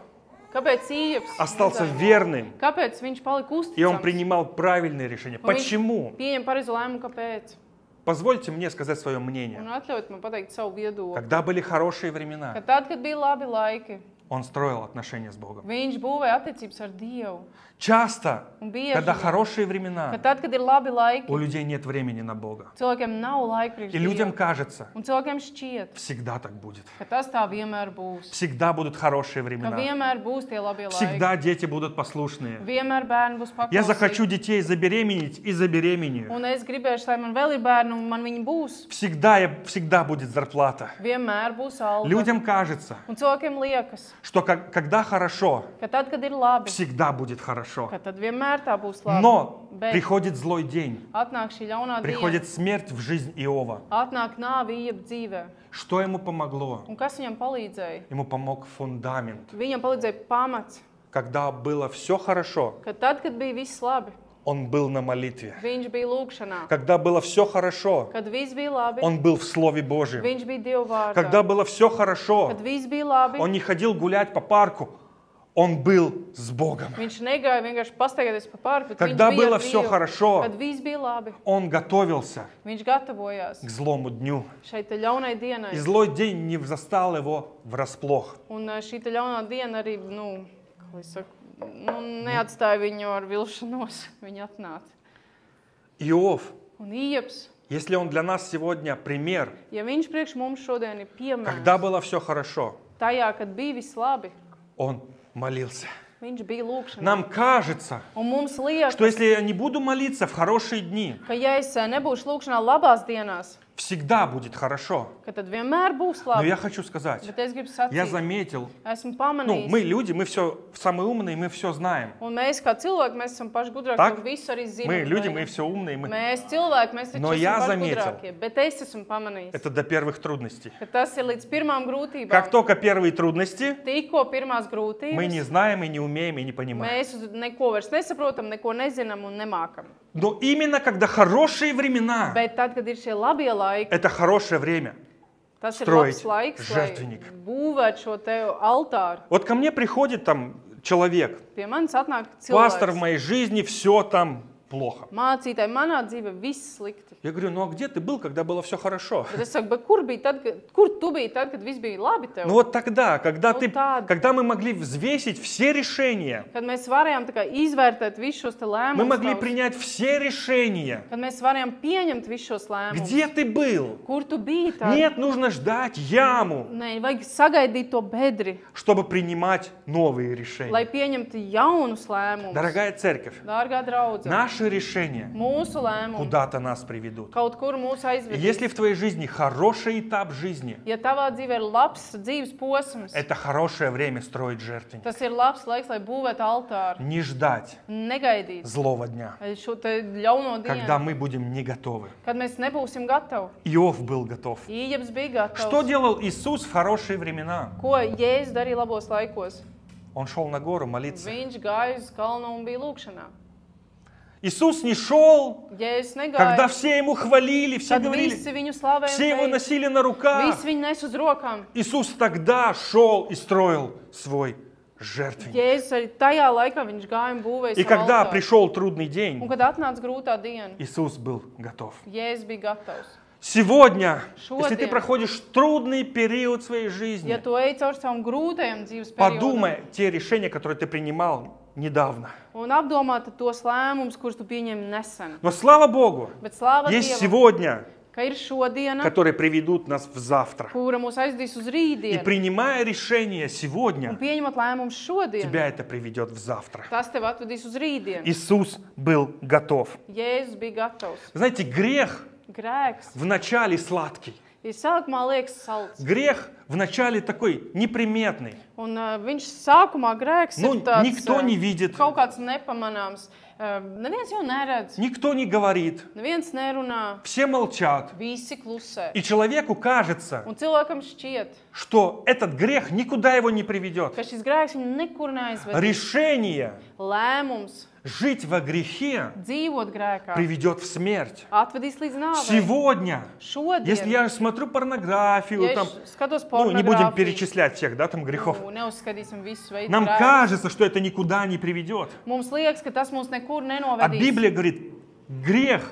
Kāpēc Ījabs остался nezēja? верным, Kāpēc viņš palika и он uzticams? принимал правильные решения? Un viņš Почему? Pieņem pareizo lēmumu, kāpēc? Позвольте мне сказать свое мнение. Un atļaut man pateikt savu viedokli. Когда были хорошие Ka времена, tad, kad bija labi laiki, он строил отношения с Богом. viņš būvēja attiecības ar Dievu. Часто, Un bieži, когда хорошие ka времена, tad, kad ir labi laiki, у людей нет времени на Бога. cilvēkiem nav laika priekš И людям Dievu. кажется, Un cilvēkiem šķiet, всегда так будет. ka tas tā vienmēr būs. Всегда будут хорошие Ka времена. vienmēr būs tie labie laiki. Всегда дети будут послушные. Vienmēr bērni būs Я paklausīgi. захочу детей забеременеть и забеременею. Un es gribēšu, lai man vēl ir bērni, un man viņi būs. Всегда будет зарплата. Vienmēr būs alga. Людям кажется, Un cilvēkiem liekas, что когда хорошо, ka tad, kad ir labi, всегда будет хорошо. ka tad vienmēr tā būs labi. Но Bet приходит злой день, atnāk šī ļaunā diena, приходит смерть в жизнь Иова. atnāk nāve Ījaba dzīvē. Что ему помогло? Un kas viņam palīdzēja? Ему помог фундамент. Viņam palīdzēja pamats, Когда было все хорошо, ka tad, kad bija viss labi, он был на молитве. viņš bija lūgšanā. Когда было все хорошо, Kad viss bija labi, он был в Слове Божьем. viņš bija Dieva vārdā. Когда было все хорошо, Kad viss bija labi, он не ходил гулять по парку, он был с Богом. viņš negāja vienkārši pastaigāties pa parku, bet Когда viņš bija было ar все Dievu. хорошо, Kad viss bija labi, он готовился viņš gatavojās к злому дню. šai te ļaunai dienai. И злой день не застал его врасплох. Un šī te ļaunā diena arī, kā lai saka, neatstāja viņu ar vilšanos. Viņa atnāca. Иов, Un Ījabs, если он для нас сегодня пример, ja viņš priekš mums šodien ir когда piemērs, было все хорошо, tajā, kad bija viss labi, он молился. viņš bija lūgšanā. Нам кажется, Un mums liekas, что если я не буду молиться в хорошие дни, ka ja es nebūšu lūgšanā labās dienās, всегда будет хорошо. ka tad vienmēr būs Но labi. я хочу сказать, Bet es gribu я sacīt, заметил, esmu мы pamanījis. люди, мы все самые умные, мы все знаем. Un mēs kā cilvēki, mēs esam paši gudrākie, Так? un visu arī zinām. Мы люди, vai мы ne? все умные. Mēs cilvēki, mēs taču Но esam я paši заметил. gudrākie. Bet es esmu pamanījis, Это до первых трудностей. ka tas ir līdz pirmām grūtībām. Как только первые трудности, Tikko pirmās мы grūtības, не знаем и не умеем и не понимаем. mēs neko vairs nesaprotam, neko nezinām un nemākam. Но именно когда хорошие времена, Bet tad, kad ir šie labie laiki, это хорошее время. tas ir Строить labs laiks, lai жертвенник. būvētu šo te altāru. Вот ко мне приходит там человек, Pie manis atnāk пастор в cilvēks. моей жизни, все там плохо. Mācītāji, manā dzīvē viss slikti. Я говорю, ну а где ты был, когда было все хорошо? Bet es saku, bet kur tu biji tad, kad viss bija labi tev? Ну вот тогда, когда, Ну так. когда мы могли взвесить все решения, Kad mēs varējām tā kā izvērtēt visus šos te мы lēmumus, могли tavus, принять все решения. kad mēs varējām pieņemt visus šos lēmumus. Где ты был? Kur tu biji tad? Нет, нужно ждать яму, Nē, vajag sagaidīt to bedri, чтобы принимать новые lai решения. pieņemtu jaunus lēmumus. Дорогая церковь, Dārgā draudzene, наше Наши решения mūsu lēmumi куда-то нас приведут. kaut kur mūs aizvedīs. Если в твоей жизни хороший этап жизни, Ja tavā dzīvē ir labs dzīves posms, это хорошее время строить жертвенник. tas ir labs laiks, lai būvētu altāru. Не ждать Negaidīt злого дня, šo te ļauno когда dienu, мы будем не готовы. kad mēs nebūsim gatavi. Иов был готов. Ījebs bija Что gatavs. делал Иисус в хорошие времена? Ko Jēzus darīja labos laikos? Он шел на гору молиться. Viņš gāja uz kalnu un bija lūkšanā. Иисус не шел, Jēzus когда negāja, все ему хвалили, все kad говорили, visi viņu slavēja. все его un teica, носили на руках. Visi viņu nes uz rokām. Иисус тогда шел и строил свой жертвенник. Jēzus arī tajā laikā viņš gāja un būvēja И savu когда altāru. пришел трудный Un день, kad atnāca grūtā diena, Иисус был готов. Jēzus bija gatavs. Сегодня, Šodien. если ты проходишь трудный период своей Ja жизни, tu ej caur savam grūtajam dzīves periodam подумай те решения, которые ты принимал недавно. un apdomā tad tos lēmumus, kurus tu pieņem nesen. Но слава Богу, Bet slāva есть Dievam, сегодня, ka ir šodiena, которые приведут нас в завтра. kura mūs aizdīs uz И rītdienu. принимая решение Un сегодня, pieņemot lēmumus šodien, тебя это приведет в завтра. tas tev atvedīs uz rītdienu. Иисус был готов. Jēzus bija gatavs. Знаете, грех Grēks вначале сладкий. ir sākumā liekas salds. Грех вначале такой неприметный. Un viņš sākumā grēks Ну, ir tāds никто не видит, kaut kāds nepamanāms. Neviens jau neredz, никто не говорит, neviens nerunā, все молчат. visi klusē. И человеку кажется, Un cilvēkam šķiet, что этот грех никуда его не приведет. ka šis grēks viņu nekur neaizvedīs. Решение Lēmums жить во грехе dzīvot grēkā приведет в смерть. atvedīs līdz nāvei. Сегодня, если Šodien, я смотрю порнографию, ja там, es skatos ну, не будем pornogrāfiju, перечислять всех, да, там грехов, neuzskatīsim visus veidus нам grēkus. кажется, что это никуда не приведет. Mums liekas, ka tas mūs nekur А nenovedīs. Библия говорит, грех,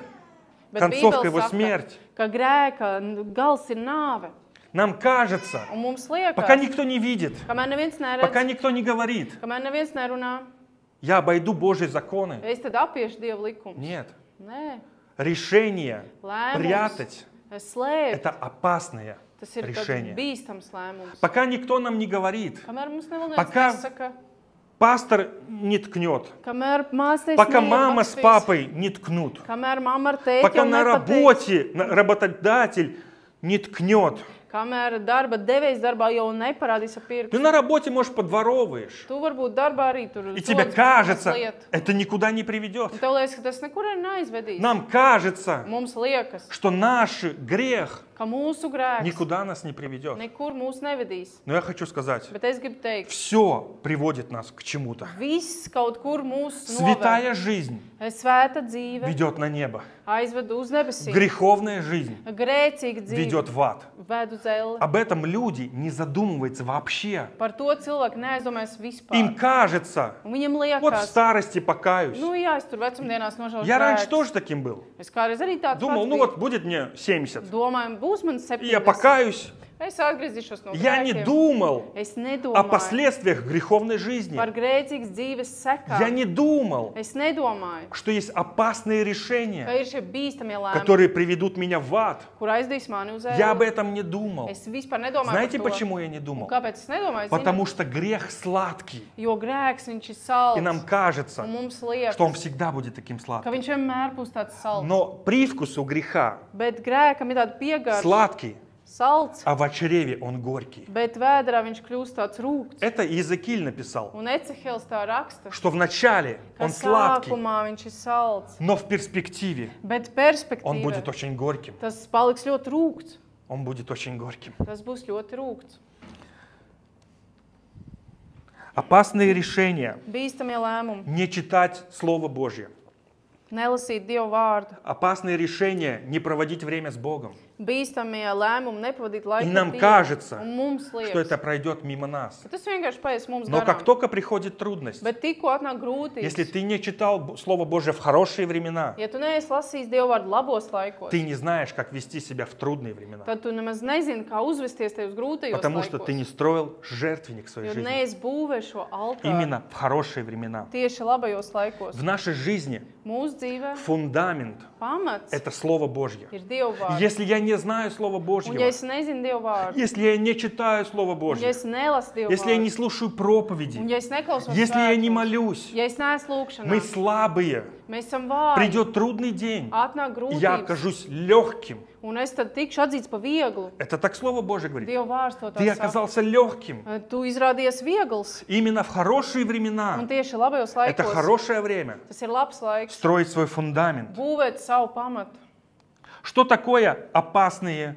Bet концовка Bībele его saka, смерть. ka grēka gals ir nāve. Нам кажется, Un mums пока liekas, никто не видит, kamēr neviens пока neredz, никто не говорит, kamēr neviens nerunā, я обойду Божьи законы. es tad apiešu Dieva likumus. Нет. Nē, Решение lēmums, прятать slēpt, это опасное tas ir tāds решение. bīstams lēmums. Пока никто нам не говорит, Kamēr mums neviens Пока nesaka, пастор не ткнет, kamēr māsties пока мама с neiepakstīs, папой не ткнут, kamēr mamma ar tēti пока jau на nepateiks, работе работодатель не ткнет. kamēr darba devējs darbā jau neparādīs ar pirkstu. Ты на работе, может, подворовываешь, Tu varbūt darbā arī tur и тебе sodas кажется, mazliet. это никуда не приведет. Un tev liekas, ka tas nekur arī neaizvedīs. Нам кажется, Mums liekas, что наш грех ka mūsu grēks никуда нас не приведет. nekur mūs nevedīs. Но я хочу сказать, Bet es gribu teikt, все приводит нас к чему-то. viss kaut kur mūs Святая жизнь Svēta dzīve ведет на небо. aizved uz debesīm. Греховная жизнь Grēcīga dzīve ведет в ад. ved uz elli. Об этом люди не задумываются вообще. Par to cilvēki neaizdomājas vispār. Им кажется, Un viņam вот в liekas, старости покаюсь. nu jā, es tur vecumdienās nožēloju Я раньше grēkus. тоже таким был. Es kādreiz arī tāds Думал, pats ну biju. вот будет мне 70. Domāju, būs man И я 70. покаюсь. Es atgriezīšos no Я не grēkiem. думал Es о nedomāju последствиях греховной жизни. par grēcīgas dzīves sekām. Я не думал, Es nedomāju, что есть опасные ka решения, ir šie bīstamie lēmumi, которые приведут меня в ад. kur aizdīs mani uz Я об elli. этом не думал. Es vispār nedomāju Знаете, par to. почему я не Un думал? kāpēc es nedomāju? Потому Zini? что грех сладкий. Jo grēks viņš ir salds. И нам кажется, Un mums liekas, что он всегда будет таким ka сладким. viņš vienmēr būs tāds salds. Но привкус у греха Bet grēkam ir tāda piegarša, сладкий, salds, а в чреве он горький. bet vēderā viņš kļūst tāds rūgts. Это Иезекииль написал, Un Ecehils tā raksta, что вначале ka он сладкий, sākumā viņš ir salds, но в перспективе bet он perspektīva будет очень горьким. tas paliks ļoti rūgts. Он будет очень горьким. Tas būs ļoti rūgts. Опасные решения. Bīstamie lēmumi, Не читать Слово Божье. nelasīt Dievu vārdu. Опасные решения не проводить время с Богом. Bīstamie lēmumi, nepavadīt laiku И ar нам Dievu. кажется, Un mums что liekas, это пройдет мимо нас. ka tas vienkārši paies mums Но как garām. только приходит трудность, Bet tikko atnāk grūtības, если ты не читал Слово Божье в хорошие времена, ja tu neesi lasījis Dievu vārdu labos laikos, ты не знаешь, как вести себя в трудные времена. tad tu nemaz nezini, kā uzvesties tajos grūtajos Потому что ты laikos. не строил жертвенник в своей Jo жизни. neesi būvē šo altāru Именно в хорошие времена. tieši labajos laikos. В нашей жизни Mūsu dzīvē фундамент pamats – это Слово Божье. ir Dieva И vārds. если я не не знаю Слова un ja Божьего, es nezinu Dievu vārdu, если я не читаю Слово un ja Божье, es nelasu Dievu если я vārdu, не слушаю un проповеди, ja es neklausos если я не svētkus, молюсь, ja es neesmu lūkšanā, мы слабые, mēs esam vāji, придет трудный день, atnāk я grūtības, окажусь легким. un es tad tikšu atzīts par vieglu. Это так Слово Божье говорит. Dievu vārds to Ты tā saka. оказался легким. Tu izrādies viegls, Именно в хорошие un времена. tieši labajos Это laikos хорошее время. tas ir labs laiks Строить свой фундамент. būvēt savu pamatu. Что такое опасные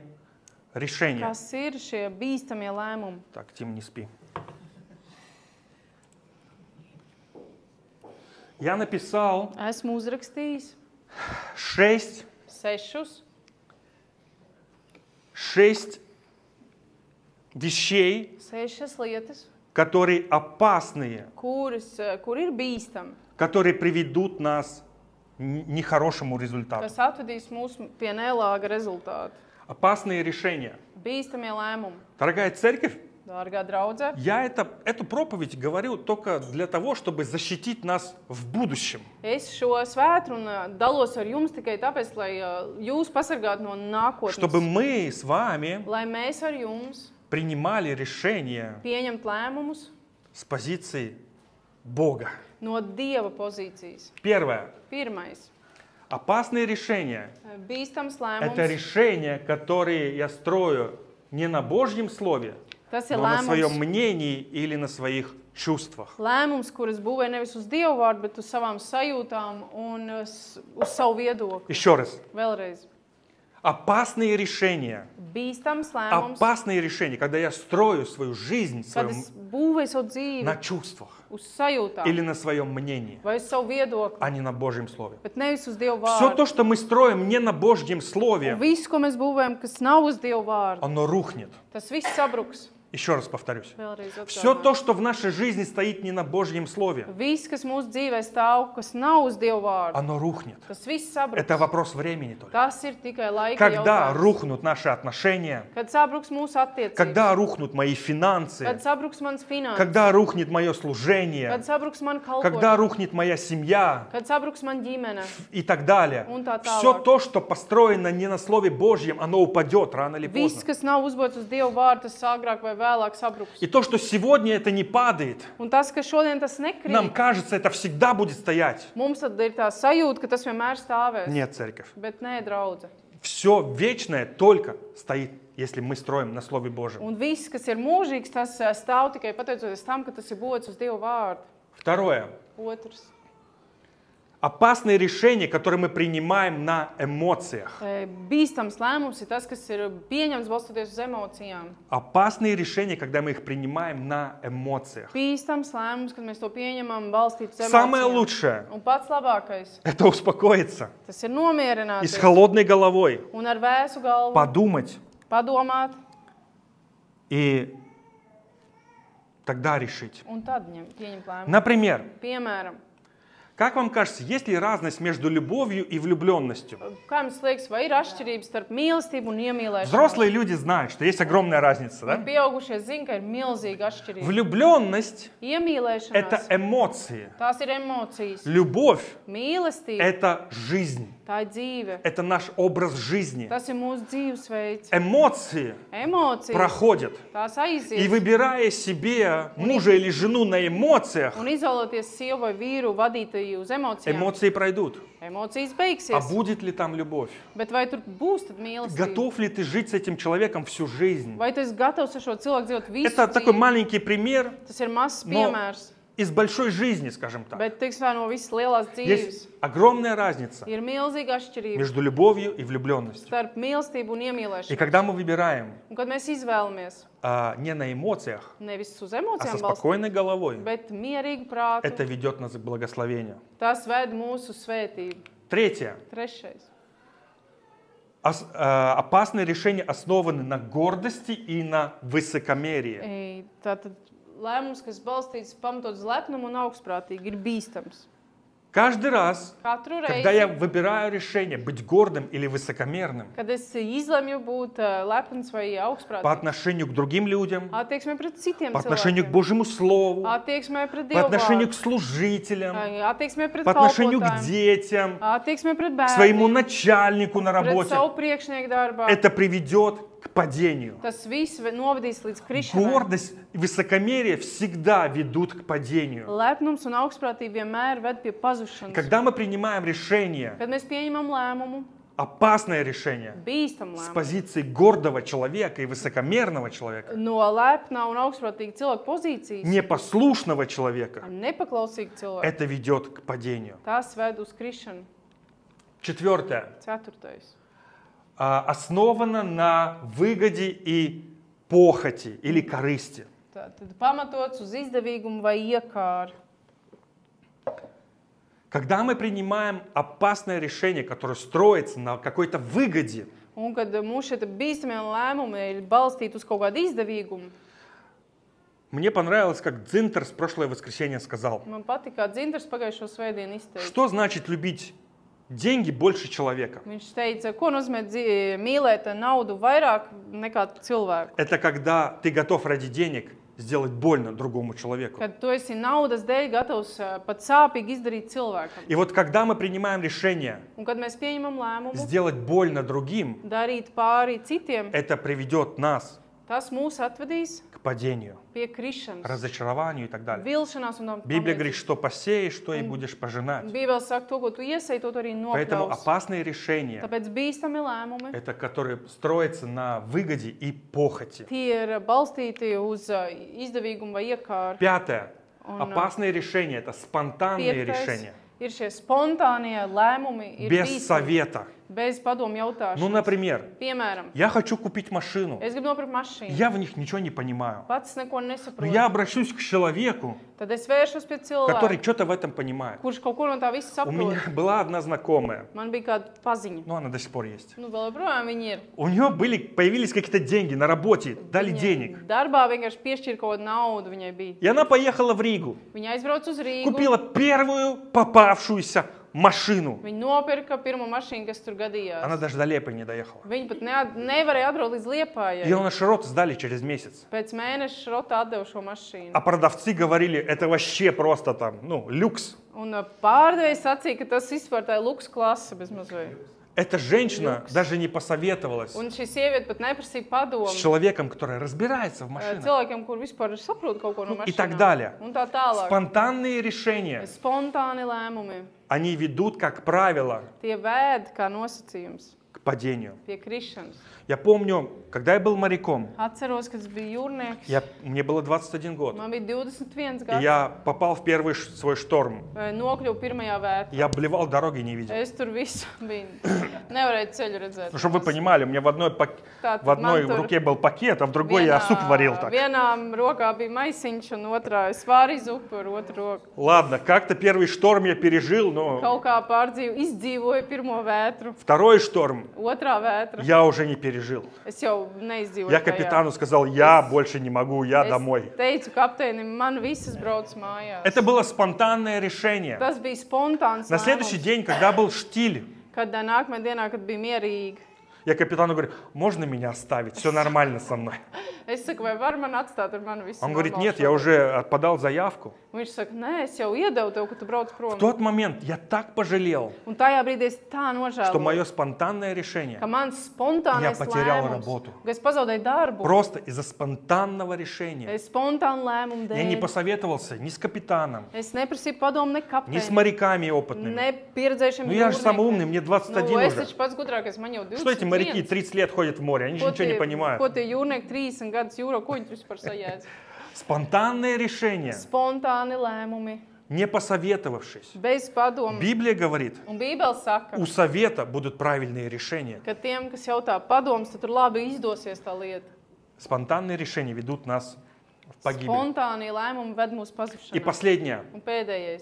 решения? Kas ir šie bīstamie lēmumi? Так, Тим, не спи. Я написал Esmu uzrakstījis 6 вещей, sešas lietas, которые опасные, kur ir bīstami, которые приведут нас к нехорошему результату. kas atvedīs mūs pie nelāga rezultāta. Опасные решения. Bīstamie lēmumi. Дорогая церковь, Dārgā draudzene, я эту проповедь говорю только для того, чтобы защитить нас в будущем. es šo svētkrunu dalos ar jums tikai tāpēc, lai jūs pasargātu no Чтобы nākotnes. мы с вами Lai mēs ar jums принимали решения pieņemtu lēmumus с позиции Бога. no Dieva pozīcijas. Первое. Pirmais. Опасные решения Bīstams – это lēmums. решения, которые я строю не на Божьем Слове, Tas ir но на своем lēmums, мнении или на своих чувствах. kuras būvē nevis uz Dievu vārdu, bet uz savām sajūtām un uz savu viedokli. Еще раз. Vēlreiz. Опасные решения. Bīstams lēmums, Опасные решения, когда я строю свою жизнь kad es būvēju savu dzīvi на чувствах uz sajūtām или на своем мнении, vai uz savu viedokli, а не на Божьем Слове. bet nevis uz Dievu Все vārdu. то, что мы строим не на Божьем Un Слове, viss, ko mēs būvējam, kas nav uz Dievu vārdu, оно рухнет. tas viss sabruks. Еще раз повторюсь. Vēlreiz Все atgādināšu. то, что в нашей жизни стоит не на Божьем Слове, Viss, kas mūsu dzīvē stāv, kas nav uz Dievu vārdu, оно рухнет. tas viss sabruks. Это вопрос времени только. Tas ir tikai laika Когда jautājums. рухнут наши отношения, Kad sabruks mūsu attiecības, когда рухнут мои финансы, kad sabruks mans finanses, когда рухнет мое служение, kad sabruks man когда kalpošana, рухнет моя семья kad sabruks man ģimene. и так далее. Un tā tālāk. Все то, что построено не на Слове Божьем, оно упадет рано или Viss, поздно. kas nav uzbūvēts uz Dievu vārdu, tas agrāk vai vēlāk sabruks. И то, что сегодня это не падает, Un tas, ka šodien tas нам nekrīt, кажется, это всегда будет стоять. mums tad ir tā sajūta, ka tas vienmēr stāvēs. Нет, церковь. Bet nē, draudze. Все вечное только стоит, если мы строим на Слове Божьем. Un viss, kas ir mūžīgs, tas stāv tikai pateicoties tam, ka tas ir būvēts uz Dievu vārdu. Второе. Otrs. Опасные решения, которые мы принимаем на эмоциях. Bīstams lēmums ir tas, kas ir pieņemts balstoties uz emocijām. Опасные решения, когда мы их принимаем на эмоциях. Bīstams lēmums, kad mēs to pieņemam balstīts uz Самое emocijām. лучшее Un pats labākais, – это успокоиться tas ir и с nomierināties холодной головой un ar vēsu galvu подумать padomāt и тогда решить. un tad pieņemt lēmumu. Например, Piemēram, как вам кажется, есть ли разность между любовью и влюбленностью? kā jums liekas, vai ir atšķirības starp mīlestību un iemīlēšanu? Взрослые люди знают, что есть огромная разница, да? Pieaugušie zina, ka ir milzīga atšķirība. Влюбленность – Iemīlēšanās, это эмоции. tās ir emocijas. Любовь Mīlestība, – это жизнь. tā ir dzīve. Это наш образ жизни. Tas ir mūsu dzīvesveids. Эмоции Emocijas, проходят. tās И aiziet. выбирая себе мужа или жену на эмоциях, Un izvēloties sievu vai vīru vadītāju uz emocijām, эмоции пройдут. emocijas А beigsies. будет ли там любовь? Bet vai tur būs tad mīlestība? Готов ли ты жить с этим человеком всю жизнь? Vai tu esi gatavs ar šo cilvēku dzīvot visu Это такой dzīvi? маленький пример Tas ir mazs Но piemērs, из большой жизни, скажем так. bet tiks vai no visas lielās dzīves. Есть огромная разница Ir milzīga atšķirība между любовью и влюбленностью. starp mīlestību un И iemīlēšanu. когда мы выбираем Un kad mēs izvēlamies не на эмоциях, nevis uz а со emocijām balstīt, спокойной головой, bet mierīgu prātu, это ведет нас к благословению. tas ved mūsu svētību. Третье. Trešais. Опасные решения основаны на гордости и на высокомерии. Tātad lēmums, kas balstīts pamatot uz lepnumu un augstprātīgi, ir bīstams. Каждый раз, Katru когда я reizi, выбираю решение быть гордым или высокомерным kad es izlemju būt lepns vai по augstprātīgs, отношению к другим людям, attieksmē pret citiem по отношению к cilvēkiem, Божьему Слову, attieksmē pret по отношению Dievu к служителям, attieksmē pret по отношению к kalpotājiem, детям, attieksmē pret к своему bērniem, начальнику на pret работе, savu priekšnieku darbā. это приведет к падению. Tas viss novadīs līdz krišanai. Гордость и высокомерие всегда ведут к падению. Lepnums un augstprātība vienmēr ved pie pazušanas. Когда мы принимаем решение, Kad mēs pieņemam lēmumu, опасное решение, bīstam с lēmumu, позиции гордого человека и высокомерного человека, no lepnā un augstprātīga cilvēka pozīcijas, непослушного человека, nepaklausīga cilvēka, это ведет к падению. tas ved uz krišanu. Четвертое. Ceturtais. Основано на выгоде и похоти или корысти. Tātad pamatots uz izdevīgumu vai iekāri. Когда мы принимаем опасное решение, которое строится на какой-то выгоде, Un kad mūsu šie bīstamie lēmumi ir balstīti uz kaut kādu izdevīgumu, мне понравилось, как Дзинтерс в прошлое воскресенье сказал, man patīk, kā Dzintars pagājušo svētdienu izteica. что значит любить деньги больше человека. Viņš teica, ko nozīmē mīlēt naudu vairāk nekā cilvēku. Это когда ты готов ради денег сделать больно другому человеку. Kad tu esi naudas dēļ gatavs pat sāpīgi izdarīt cilvēkam. И вот когда мы принимаем решение Un kad mēs pieņemam lēmumu сделать больно другим, darīt pāri citiem, это приведет нас tas mūs atvedīs к падению, pie krišanas, разочарованию и так далее. vilšanās un tam Библия līdzīgi. говорит, что посеешь, то и будешь пожинать. Bībele saka, to, ko tu iesēji, to tu arī Поэтому nopļaus. опасные решения, Tāpēc bīstami lēmumi, это которые строятся на выгоде и похоти. tie ir balstīti uz izdevīgumu vai iekāri. Пятое. Un, Опасные решения – это спонтанные Piektais решения, ir šie spontānie lēmumi, ir без bīstami, совета. bez padomu jautāšanas. Ну, например, Piemēram, я хочу купить машину, es gribu nopirkt mašīnu, я в них ничего не понимаю. pats neko Но nesaprotu. я обращусь к человеку, Tad es vēršos pie который cilvēka, что-то в этом понимает. kurš kaut ko no tā visa У меня saprot. была одна знакомая, Man bija kāda paziņa. но она до сих пор есть. Nu, vēl joprojām viņi ir. У нее появились какие-то деньги на работе, дали денег. Darbā vienkārši piešķīra kaut kādu naudu viņai bija. И она поехала в Ригу, Viņa aizbrauca uz Rīgu. купила первую попавшуюся машину. Viņa nopirka pirmo mašīnu, kas tur gadījās. Она даже до Лепы не доехала. Viņa pat nevarēja atbraukt līdz Liepājai. Ее на широт сдали через месяц. Pēc mēneša Rota atdeva šo mašīnu. А продавцы говорили, это вообще просто там, люкс. Un pārdevējs sacīja, ka tas vispār tā ir luks klase bez mazliet. Эта женщина Люкс. даже не посоветовалась Un šī sieviete pat neprasīja padomu с человеком, который разбирается в машинах. cilvēkiem, kur vispār saprot kaut ko no И так mašīnām. далее. Un tā tālāk. Спонтанные решения, Spontāni lēmumi. они ведут, как правило, Tie vēd kā nosacījums к падению. pie krišanas. Я помню, когда я был моряком, Atceros, kad es biju jūrnieks. мне было 21 год, Man bija 21 и gads. я попал в первый свой шторм. Nokļuvu pirmajā vētrā. Я обливал дороги, не видел. Es tur visu biju. Nevarēju ceļu redzēt. Ну, чтобы вы понимали, у меня в одной man tur руке был пакет, а в другой я суп варил так. Vienā rokā bija maisiņš, un otrā es vārīju zupu ar otru roku. Ладно, как-то первый шторм я пережил, но Kaut kā izdzīvoju pirmo vētru. второй шторм Otrā vētra. я уже не пережил. Es jau neizdzīvoju. Я tajā. капитану сказал, я больше не могу, я Es домой. teicu kapteinim, man visas brauc mājās. Это было спонтанное решение. Tas bija spontāns На следующий lēmums. день, когда был штиль, Kad nākamajā dienā, kad bija mierīgi, я капитану говорю, можно меня оставить, все нормально со мной. es saku, vai var man atstāt ar mani visu? Он говорит, normāli нет, я šodien?" уже подал заявку. Viņš saka, nē, es jau iedevu tev, ka tu brauc В prom. тот момент я так пожалел, Un tajā brīdī es tā что nožēloju, мое спонтанное решение ka mans spontānais Я потерял lēmums, работу. ka es pazaudēju darbu, просто из-за спонтанного решения. es spontānu lēmumu Я не dēļ. посоветовался ни с капитаном, Es neprasīju padomu ne ни с kapteinim, моряками опытными. ne pieredzējušiem Ну я же самый умный, jūrniekiem. мне 21 Nu, es уже. taču pats gudrākais, man jau 21. Что эти моряки 30 лет ходят в море, они же ничего не понимают. Ko tie jūrnieki 30 gadus jūrā, ko viņi vispār sajēdz? Спонтанное решение, Spontāni lēmumi, не посоветовавшись. bez padomu. Библия говорит, Un Bībele saka, у совета будут правильные решения. ka tiem, kas jautā padomus, tad tur labi izdosies tā lieta. Спонтанные решения ведут нас в погибель. Spontānie lēmumi ved mūsu И pazušanā. последнее. Un pēdējais.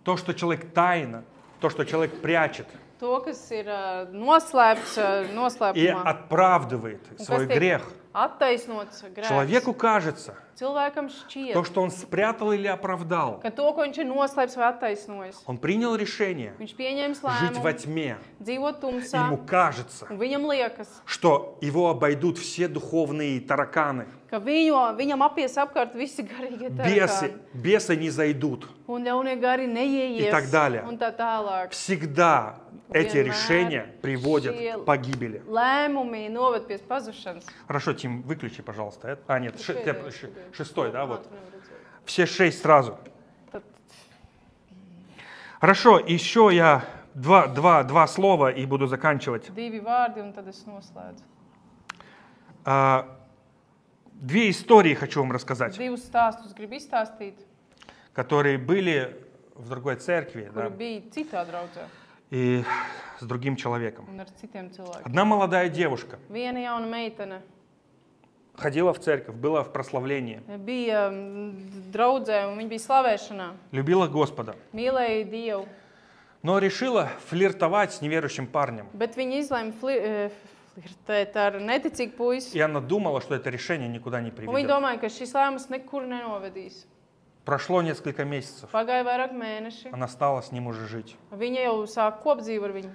То, что человек тайно, то, что человек прячет, To, kas ir noslēpts, и noslēpumā. оправдывает свой kas tiek грех. Attaisnots grēks. Человеку кажется, Cilvēkam šķiet, то, что он спрятал или оправдал, ka to, ko viņš ir noslēpis vai attaisnojis, он принял решение viņš pieņēmis жить во lēmumu, тьме. dzīvot tumsā, Ему кажется, un viņam liekas, что его обойдут все духовные тараканы. ka viņam apies apkārt visi garīgie Бесы не зайдут. un ļaunie gari И neieies, так далее. un tā tālāk. Всегда эти Vienmēr решения приводят šie к погибели. Lēmumi noved pie pazušanas. Хорошо, Тим, выключи, пожалуйста. А, нет, шестой, да, вот. Tu nevari redzēt. Все 6 сразу. Tad Хорошо, еще я два слова и буду заканчивать. divi vārdi, un tad es noslēdzu. Две истории хочу вам рассказать, Divus stāstus gribu izstāstīt, которые были в другой церкви, kuri да, bija citā draudzē и с другим человеком. un ar citiem cilvēkiem. Одна молодая девушка Viena jauna meitene ходила в церковь, была в прославлении, bija draudzē, un viņa bija slavēšanā, любила Господа, mīlēja Dievu, но решила флиртовать с неверующим парнем. bet viņa izlēma flirtēt ar neticīgu puisi. И она думала, что это решение никуда не Un viņa приведет. domāja, ka šis lēmums nekur nenovedīs. Прошло несколько месяцев. Pagāja vairāk mēneši. Она стала с ним уже жить. Viņa jau sāk kopdzīvi ar viņu.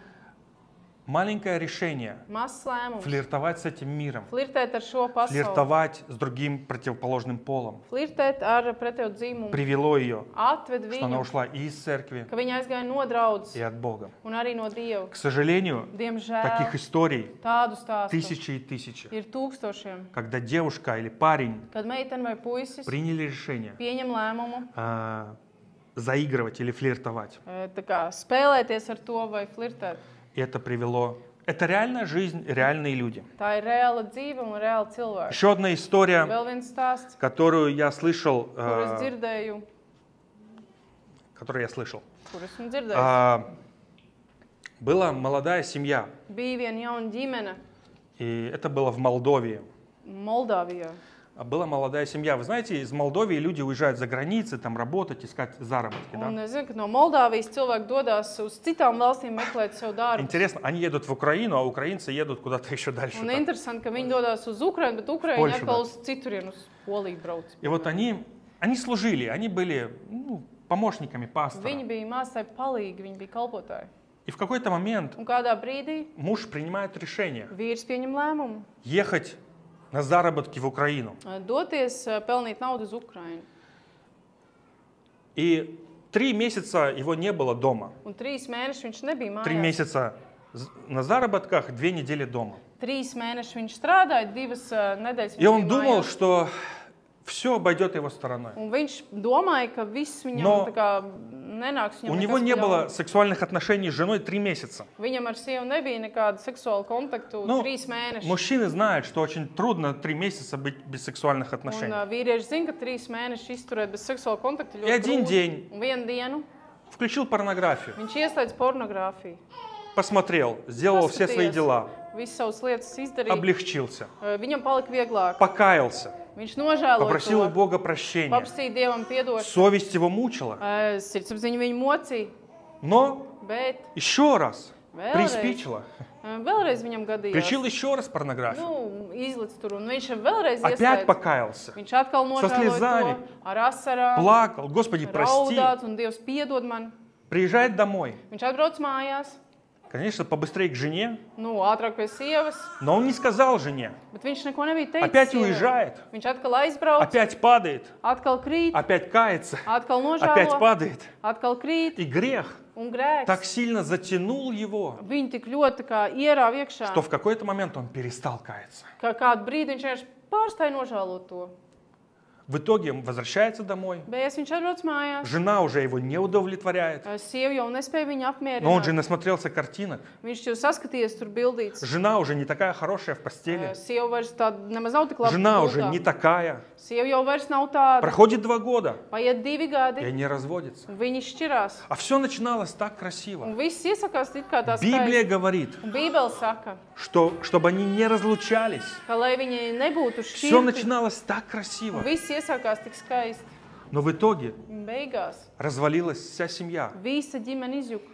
Маленькое решение Mazs lēmums. флиртовать с этим миром, Flirtēt ar šo pasauli. флиртовать с другим противоположным полом Flirtēt ar pretēju dzimumu. привело ее, Atved что она viņu, ушла и из церкви, ka viņa aizgāja no draudzes и от Бога. un arī no Dieva. К сожалению, Diemžēl таких историй tādu stāstu тысячи и тысячи, ir tūkstošiem. когда девушка или парень Kad meitene vai puisis приняли решение pieņem lēmumu заигрывать или флиртовать. tā kā spēlēties ar to vai flirtēt. И это привело... Это реальная жизнь, реальные люди. Tā ir reāla dzīve un reāla cilvēka. Еще одна история, Vēl viens stāsts, которую я слышал, kur es dzirdēju, kur esmu dzirdējis. Была молодая семья, Bija viena jauna ģimene и это было в Молдове. Moldāvijā. Была молодая семья. Вы знаете, из Молдовии люди уезжают за границы, там работать, искать заработки. Да? Un es zinu, ka no Moldāvijas cilvēki dodas uz citām valstīm meklēt sev darbu. Интересно, они едут в Украину, а украинцы едут куда-то еще дальше. Un там. interesanti, ka viņi dodas uz Ukrainu, bet Ukraiņi Poļšu, atkal uz citurien, uz Poliju brauc. И вот они служили, они были помощниками пастора. Viņi bija māsai palīgi, viņi bija kalpotāji. И в какой-то момент Un kādā brīdī муж принимает решение vīrs pieņem lēmumu ехать на заработки в Украину. doties pelnīt naudu uz Ukrainu. И 3 месяца его не было дома. Un 3 mēnešus viņš nebija 3 mājās. месяца на заработках, 2 недели дома. 3 mēnešus viņš strādāja, 2 nedēļas И viņš он bija думал, mājās. что все обойдет его стороной. Un viņš domāja, ka viss viņam Но tā kā nenāks У viņam него nekas не pa было ļaunu. сексуальных отношений с женой 3 месяца. Viņam ar sievu nebija nekāda seksuāla kontaktu Ну, 3 mēnešus. мужчины знают, что очень трудно 3 месяца быть без сексуальных Un отношений. vīrieši zina, ka 3 mēnešus izturēt bez seksuāla kontakta И один ļoti grūti. день Un vienu dienu включил порнографию, viņš ieslēdz pornogrāfiju. посмотрел, сделал все свои Paskatījās, дела, Visas savas lietas izdarīja. облегчился, Viņam palika vieglāk. покаялся, Viņš nožēloja попросил у to. Бога прощения. Paprasīja Dievam piedošanu. Совесть его мучила. Sirdsapziņa viņu mocīja, Но bet еще раз Vēlreiz. приспичило. Vēlreiz viņam gadījās. Включил еще раз порнографию. Izlic tur, un viņš vēlreiz Опять ieslēdz. покаялся. Viņš atkal nožēloja слезами. to ar asarām, Плакал. Господи, прости. raudāt, un Dievs piedod man. Приезжает домой. Viņš atbrauc mājās, Конечно, побыстрее к жене. ātrāk pie sievas, Но он не сказал жене. bet viņš neko nebija teicis. Опять sievai. уезжает. Viņš atkal aizbrauc, Опять падает. atkal krīt, Опять кается. atkal Опять nožēlo, падает. atkal krīt, И грех un grēks. так сильно затянул его, Viņu tik ļoti kā ierāva iekšā, что в какой-то момент он перестал каяться. ka kādu brīdi viņš vienkārši pārstāja nožēlot to. В итоге он возвращается домой. Beigās viņš atbrauc mājās. Жена уже его не удовлетворяет. Sieva jau nespēja viņu Но он же apmierināt. насмотрелся картинок. Viņš jau saskatījies tur bildīts. Жена уже не такая хорошая в постели. Sieva vairs tāda nemaz nav tik laba. Жена уже не такая. Sieva jau vairs nav tāda. Проходит 2 года, Paiet 2 и gadi, они разводятся. un viņi šķirās. А все начиналось так красиво. Un viss iesakās it kā tās Библия говорит, Un Bībele saka, что чтобы они не разлучались. ka lai viņi nebūtu Все šķirti, начиналось так un красиво. viss iesākās tik skaisti. Но в итоге Un beigās развалилась вся семья. visa ģimene izjuka.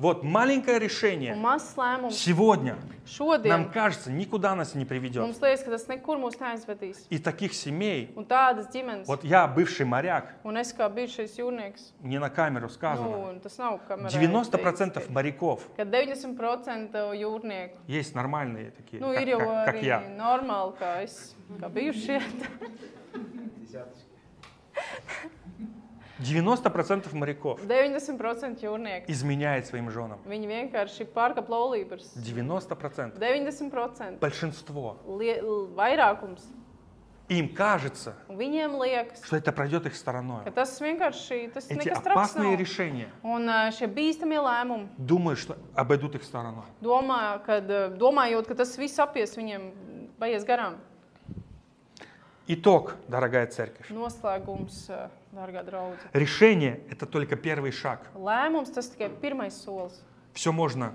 Вот маленькое Un решение mazs lēmums сегодня, šodien нам кажется, никуда нас не приведет. mums liekas, ka tas nekur mūs neaizvedīs. И таких семей, Un tādas ģimenes, вот я бывший моряк, un es kā bijušais jūrnieks, не на камеру сказано, nu, tas nav kamerā. 90% моряков Ka 90% jūrnieku, есть нормальные такие, nu, ir jau как arī я. normāli, kā es, kā bijušie. 90% моряков 90% jūrnieku. изменяет своим женам. Viņi vienkārši pārkāp laulības. 90%. 90%. Большинство. Vairākums. Им кажется, Un viņiem liekas, что это пройдет их стороной. ka tas vienkārši, tas Эти nekas traks опасные nav. решения Un šie bīstamie lēmumi, думают, что обойдут их стороной. domājot, ka tas viss apies viņiem, paies garām. Итог, дорогая церковь. Noslēgums, dārgā draudze. Решение – это только первый шаг. Lēmums tas tikai pirmais solis. Все можно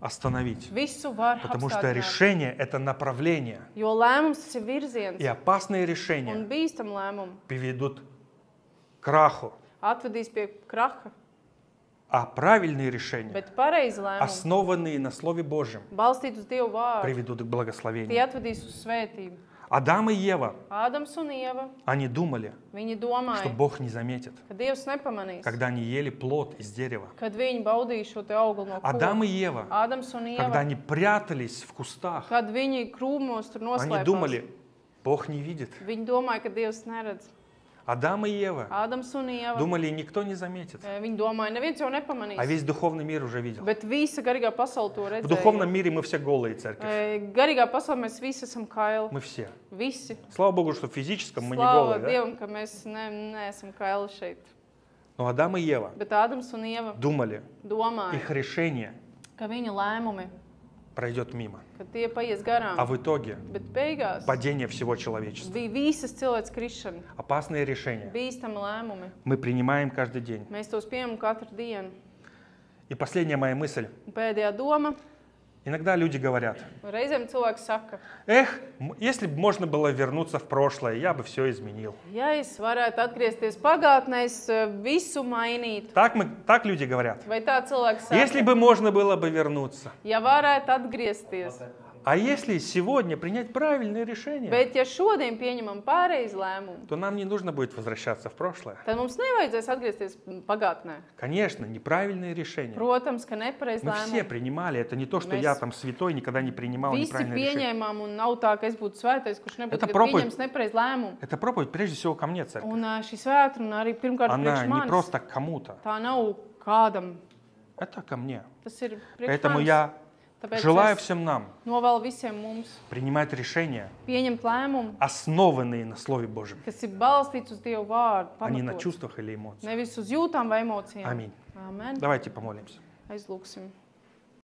остановить. Visu var Потому что apstādināt. решение – это направление. Jo lēmums tas ir virziens. И опасные Un решения bīstam lēmumi приведут к краху. atvedīs pie kraha. А правильные решения, Bet pareizi lēmumi, основанные на Слове Божьем, balstīt uz Dievu vārdu, приведут к tie благословению. atvedīs uz svētību. Адам и Ева, Ādams un Ieva, они думали, viņi что domāja, Бог не заметит, ka Dievs nepamanīs, когда они ели плод из дерева. kad viņi baudīja šo te augli no Адам и koka. Ева, Ādams un когда Ieva, они прятались в кустах, kad viņi krūmos tur они noslēpās, думали, Бог не видит. viņi domāja, ka Dievs neredz. Адам и Ева Ādams un Ieva, думали, никто не заметит. viņi domāja, neviens jau nepamanīs. А весь духовный мир уже видел. Bet visa garīgā pasaule to В redzēja. духовном мире мы все голые, церковь. Garīgā pasaulē mēs visi esam kaili. Мы все. Visi. Слава Богу, что в физическом мы не Slāva голые. Да? Dievam, ka mēs neesam kaili šeit. Но Адам и Ева Bet Ādams un Ieva думали, domāja, их решение ka viņa lēmumi, пройдет мимо. ka tie paies garām. А в итоге Bet beigās падение всего человечества. bija visas cilvēks krišana, Опасные решения bīstami lēmumi. мы принимаем каждый день. Mēs tos pieņemam katru dienu. И последняя моя мысль. Un pēdējā doma, Иногда люди говорят, reizēm cilvēks saka, эх, если бы можно было вернуться в прошлое, я бы все изменил. ja es varētu atgriezties pagātnē, es visu mainītu. Так люди говорят. Vai tā cilvēks Если saka, бы можно было бы вернуться. ja varētu atgriezties. А если сегодня принять правильное решение, Bet, ja šodien pieņemam pareizi lēmumu, то нам не нужно будет возвращаться в прошлое. tad mums nevajadzēs atgriezties pagātnē. Конечно, неправильные решения. Protams, ka nepareizi Мы все lēmumi. принимали. Это не то, что Mēs я там святой, никогда не принимал Visi неправильные решения. pieņēmām, un nav tā, ka es būtu svētais, kurš nebūtu Это nekad проповедь. pieņems nepareizi lēmumu. Это проповедь прежде всего ко мне, церковь. Un šī svētruna arī pirmkārt Она priekš не manis. просто к кому-то. Tā nav kādam. Это ко мне. Tas ir priekš Поэтому manis. я Tāpēc желаю es всем нам novēlu visiem mums принимать решения, pieņemt lēmumu, основанные на Слове Божьем, kas ir balstīts uz Dievu vārdu, а не на pamatots. чувствах или эмоциях. Nevis uz jūtām vai emocijām. Аминь. Amen. Давайте помолимся. Aizlūksim.